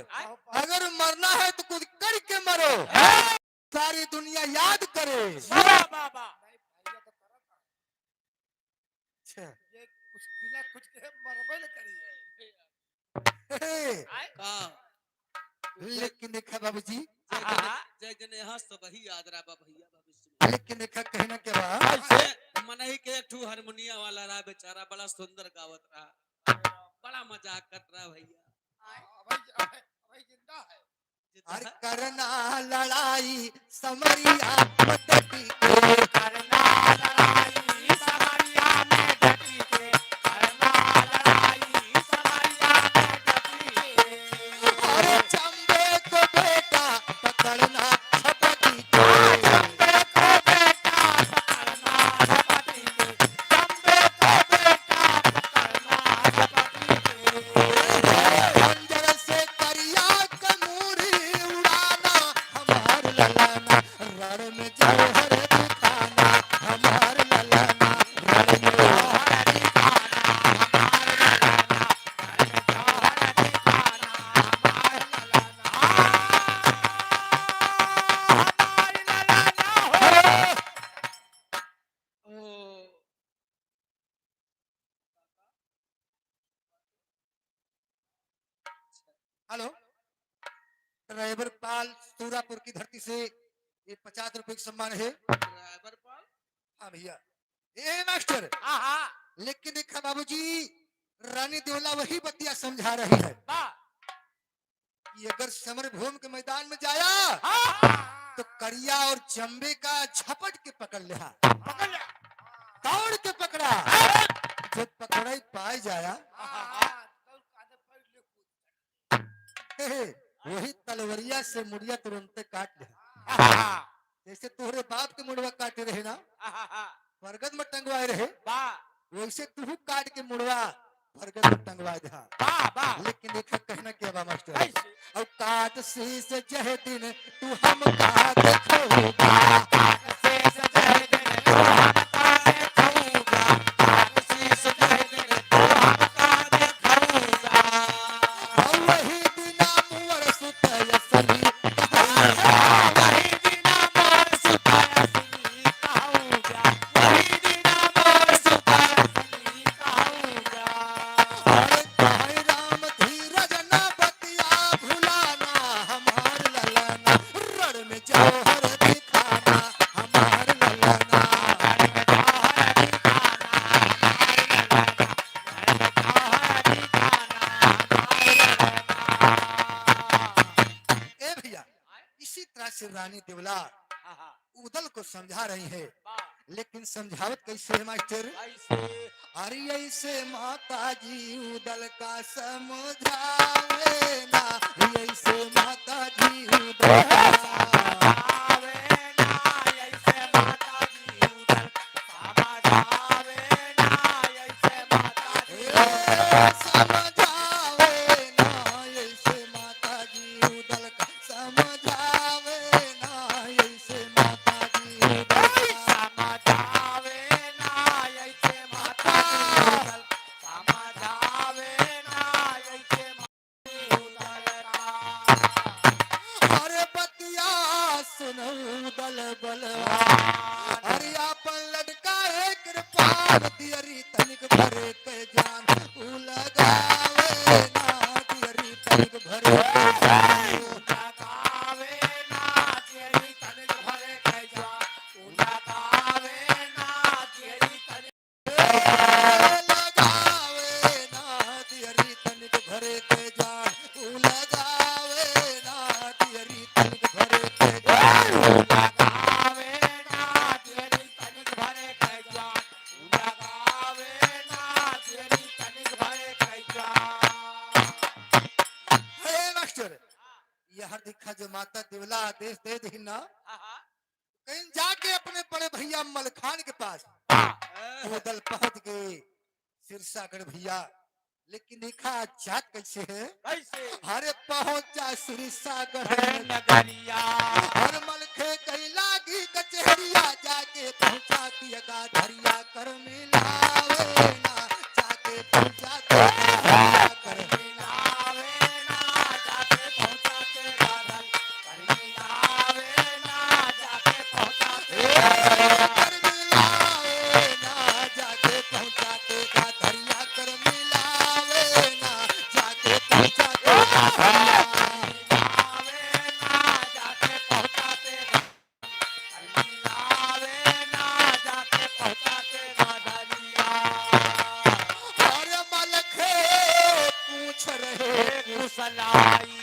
अगर मरना है तो कुछ करके मरो सारी दुनिया याद करे अच्छा कुछ के मरबे न करी लेकिन देखा बाबूजी जय जने सब ही याद रहा भैया भविष्य लेकिन देखा कहना क्या बा में मनही के एक ठू हारमोनिया वाला रहा बेचारा बड़ा सुंदर गावत रहा बड़ा मजाक कर रहा भैया जिंदा है हर करना लड़ाई समरिया मददी के करना लड़ाई समरिया में डटी के करना लड़ाई समरिया में डटी के अरे चंबे को बेटा पकड़ना छपटी के चंबे को बेटा पकड़ना छपटी के चंबे को बेटा पकड़ना हेलो, ड्राइवर पाल सूरापुर की धरती से ये 50 रुपए का सम्मान है। ड्राइवर पाल? हाँ भैया। ए मास्टर, लेकिन देखा बाबूजी, रानी देवला वही बतिया समझा रही है कि अगर समर भूमि के मैदान में जाया तो करिया और चंबे का झपट के पकड़ लिया, दौड़ के पकड़ा, जब पकड़ा ही पाए जाया वही तलवरिया से मुड़िया तुरंत काट लिया। जैसे तोहरे बाप के मुड़वा काटे रहे ना, बरगद में टंगवाए रहे, वैसे तू काट के मुड़वा बरगद में टंगवाए दे। लेकिन देखा कहना क्या बा मास्टर, और काट शीस जह दिन तू हम का देखोगा, शीस जह दिन तू हम का देखोगा, शीस जह दिन तू हम का देखोगा, और वही बिना मुअर सुतय सनी, वही बिना मुअर सुतय सनी कहूगा, वही बिना मुअर सुतय सनी कहूगा। अरे भाई राम धीरज ना बतिया भुलाना, हमार ललना रण में जौहर दिखाना, हमार ललना रण में जौहर दिखाना, हमार ललना रण में जौहर दिखाना। ए भैया, इसी तरह से रानी देवला उदल को समझा रही है, लेकिन समझावत कैसे है मास्टर? अरे ऐसे माता जी उदल का समझावे ना, ऐसे माता जी उदल का समझावे ना, ऐसे माता जी उदल समझावे ना, ऐसे माता जी समझावे ना, ऐसे माता जी उदल का समझावे ना, ऐसे माता जी उदल समझावे ना, ऐसे माता जी उदल समझावे ना, ऐसे माता जी उदल का। अरे बतिया सुनो उदल बलवान, अरे आपन लड़का है कृपाल, दियरी तनिक भरे के जान उ लगावे ना, दियरी तनिक भरे के जान उ लगावे ना, दियरी तनिक भरे के जान उ लगावे ना, दियरी तनिक लगावे ना, दियरी तनिक भरे के जान उ लगावे ना, दियरी तनिक भरे के जान उ लगावे ना, दियरी तनिक भरे के जान उ लगावे ना, दियरी तनिक भरे के जान। हे मास्टर, यह दिखा जो माता देवला आदेश दे दी ना, कहीं जाके अपने बड़े भैया मलखान के पास उदल पहुंच गए सिरसागढ़ भैया। लेकिन देखा जात कैसे है? अरे पहुंचा सिरसागढ़ नगरिया, और मलखे कहीं लागी कचहरिया, जाके पहुंचा दिया धरिया कर मिलावे ना, जाके पहुंचा दिया कर मिलावे ना, जाके पहुंचा दिया कर मिलावे ना, जाके पहुंचा दिया कर मिलावे ना, जाके पहुंचा दिया धरिया कर मिलावे ना, जाके पहुंचा दिया धरिया मिलावे ना, जाके पहुंचा दिया मिलावे ना, जाके पहुंचा दिया धरिया। अरे मलखे पूछ रहे कुशलाई,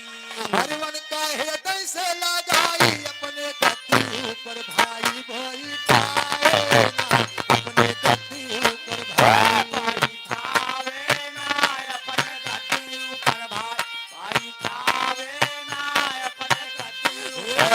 हरवन कहे तैसे लगाई, अपने गद्दी ऊपर भाई बैठाए ना, अपने गद्दी ऊपर भाई बैठावे ना, अपने गद्दी ऊपर भाई बैठावे ना, अपने गद्दी ऊपर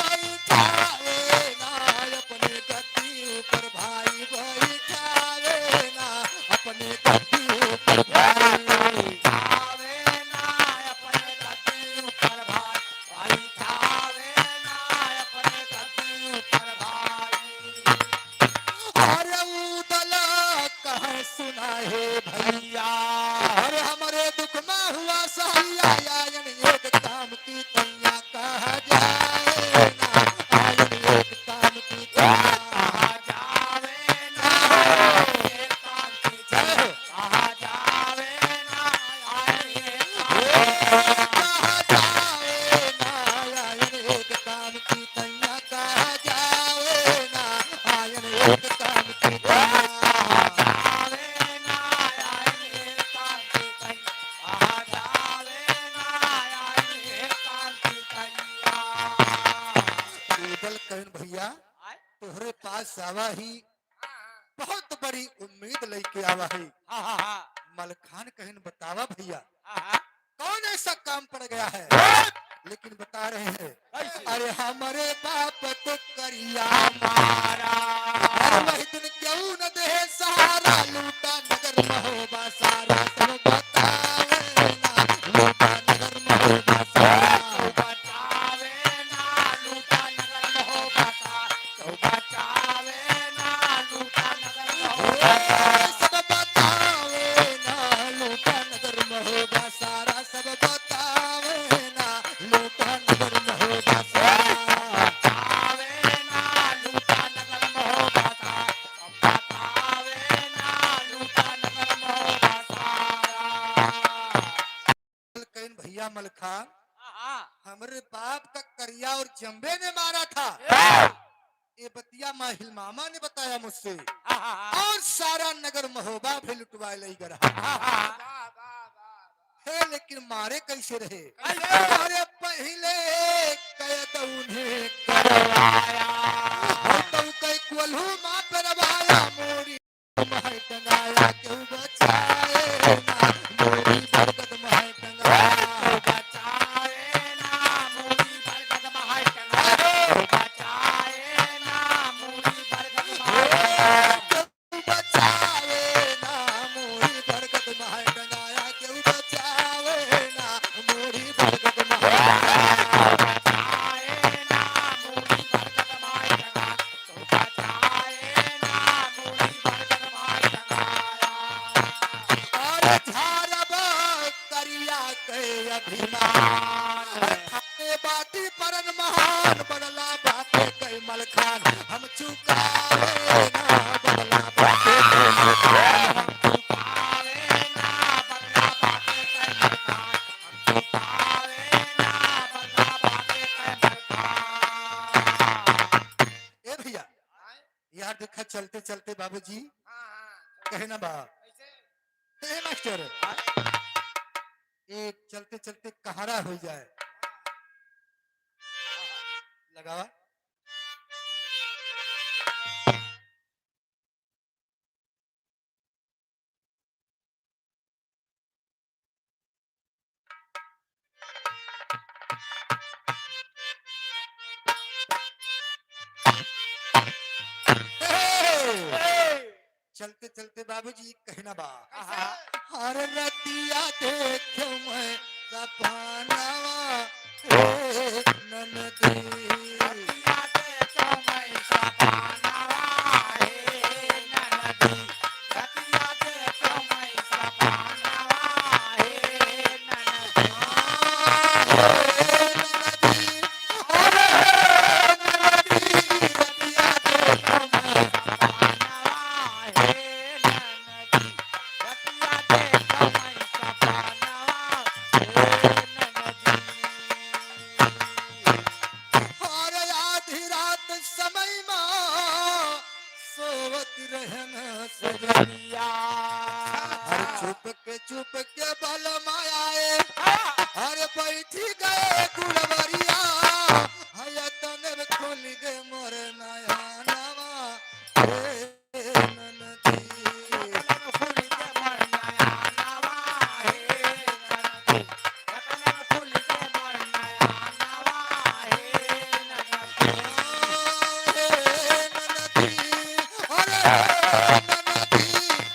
बैठावे ना, अपने गद्दी ऊपर भाई बैठावे ना, अपने गद्दी ऊपर भाई बैठावे ना, अपने गद्दी ऊपर भाई बैठावे ना, अपने गद्दी ऊपर भाई। अरे उदल कहे सुना है भैया, अरे हमारे दुख में हुआ सहिया, आयन एक काम की तैया कहा जाए ना, आयन एक काम की तैया कहा जावे ना, एक काम की तैया कहा जावे ना, आयन एक काम बरसावा ही बहुत बड़ी उम्मीद लेके आवा है। मलखान कहन बतावा भैया कौन ऐसा काम पड़ गया है, लेकिन बता रहे हैं अरे हमारे बाप तो करिया मारा, अरे वही दिन क्यों न दे सहारा, लूटा नगर महोबा सारा, सब बतावे ना लूटा नगर महोबा सारा, बतावे ना लूटा नगर महोबा सारा, सब बतावे ना लूटा नगर महोबा सारा, सब बतावे ना लूटा नगर महोबा सारा, सब बतावे ना लूटा नगर महोबा सारा, बतावे ना लूटा नगर महोबा सारा, सब बतावे ना लूटा नगर महोबा सारा। कहीं भैया मलखान हमारे बाप का करिया और जंबे ने मारा था, ये बतिया माहिल मामा ने बताया मुझसे, और सारा नगर महोबा भी लुटवा ले गया है, लेकिन मारे कैसे रहे, अरे पहले कैद उन्हें करवाया, तो कई कोल्हू मां पर रवाया, मोरी मह टंगाया, क्यों बचाए ना मोरी बरगद मह टंगाया, बचाए ना मोरी बरगद मह टंगाया, बचाए ना मोरी बरगद मह टंगाया, क्यों बचाए ना मोरी बरगद मह टंगाया, क्यों बचाए ना मोरी बरगद मह टंगाया, बचाए ना मोरी बरगद मह टंगाया, क्यों बचाए ना मोरी बरगद मह टंगाया, और झारबा करिया के अभिमान, थाने बाटी परन महान, बदला बाटे कई मलखान, हम चुकावे ना बदला बाटे कई मलखान, हम चुकावे ना बदला बाटे कई मलखान, हम चुकावे ना बदला बाटे कई मलखान। ए भैया यार देखा चलते चलते बाबूजी कहे ना बा ए मास्टर एक चलते चलते कहारा हो जाए, लगावा चलते चलते बाबूजी कहना बा हर रतिया देखो मैं सपनावा ए ननदी, रतिया देखो मैं सपनावा ए ननदी, रतिया देखो मैं सपनावा ए ननदी, अरे ननदी रतिया देखो मैं सपनावा ए ननदी, रतिया देखो मैं सपनावा ए ननदी, और आधी रात समय माँ सोवत रहन सजनिया, हर चुप के बल मायाए, हर बैठी गए गुलवरिया, हयतन खुल गए मोर नया नवा हे ननदी, खुल गए मोर नया नवा हे ननदी, हयतन खुल गए मोर नया नवा हे ननदी, हे ननदी, अरे ननदी,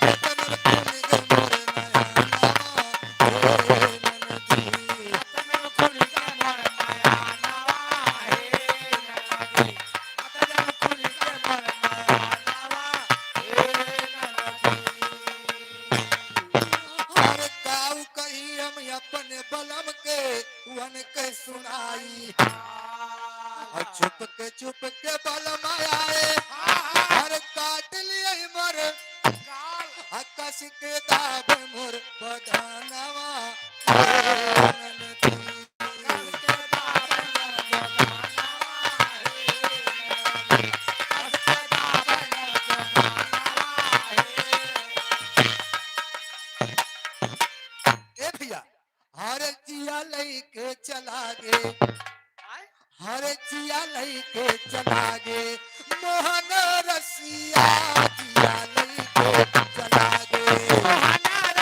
हयतन खुल गए मोर नया नवा हे ननदी, हयतन खुल गए मोर नया नवा हे ननदी, हयतन खुल गए मोर नया नवा हे ननदी। हर काऊ कही हम अपने बलम के वन के सुनाई, और चुप के बलम आए, हर काट लिए मोर आकाश के दाब मोर बदनवा हे ननदी, आकाश के दाब मोर बदनवा हे ननदी, आकाश के दाब मोर बदनवा हे। ए भैया हर जिया लइके चला गे, हर जिया लइके चला गे, मोहन रस रसिया जिया लइके चला गे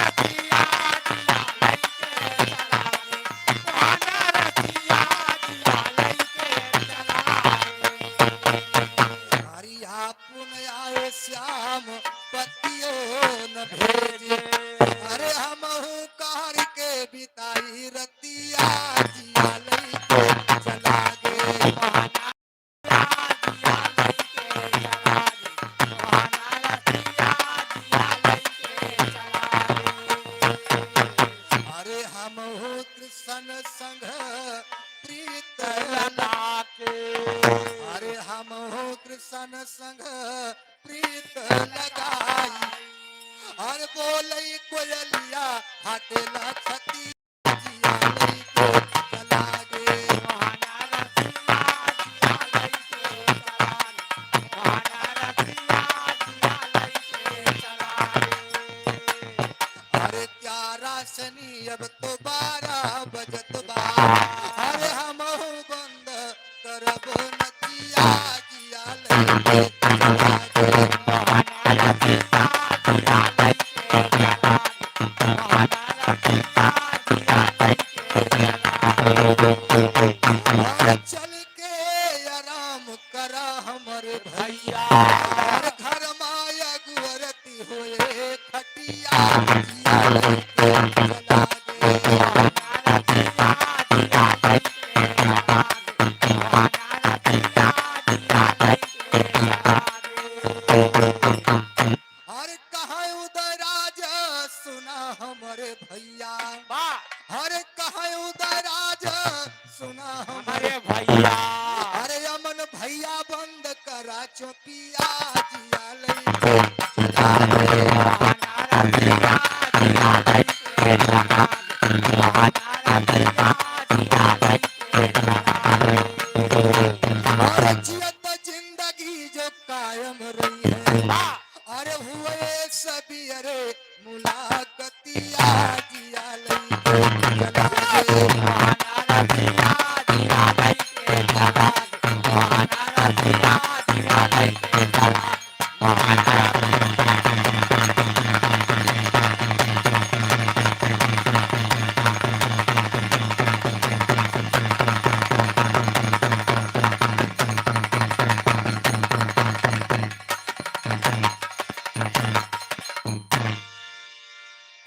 हरिया पुन आए श्याम पतियो न भेजे अरे हमहू कार के बिताई रतिया जिया लइके चला गे अरे हमहू कृष्ण संग प्रीत लगा के अरे हमहू कृष्ण संग प्रीत लगाई और बोलई कोयलिया हटेला छती जिया लइके चला गे अरे प्यारा शनि अब तो 12 बजत बा अरे हमहू बंद करब नतिया जिया लइके चला गे और चल के आराम करा हमर भैया और घर माया गुरती होए खटिया जिया लइके चला गे और कहाँ उदयराज सुना हमरे भैया हर कहाँ उदयराज सुना हमरे भैया अरे अमन भैया बंद करा चौकिया जिया लइके चला और जियत जिंदगी जो कायम रही है अरे हुए सभी अरे मुलाकातिया जिया लइके चला गे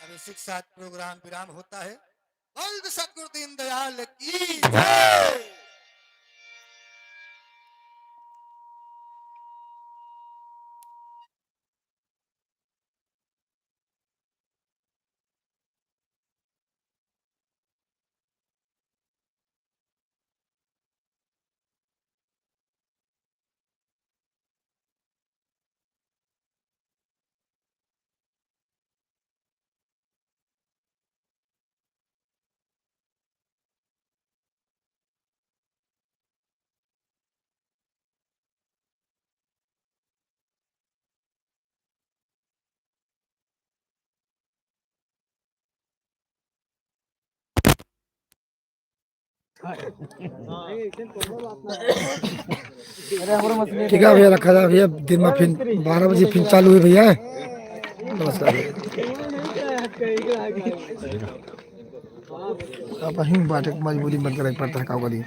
अभिषेक साथ प्रोग्राम विराम होता है बोल सतगुरु दीनदयाल की जय। ठीक है भैया, रखा था भैया। दिन में फिर 12 बजे फिर चालू हुई भैया। नमस्कार भैया। अब वहीं बाटे मजबूरी बंद करना पड़ता है, का करिए।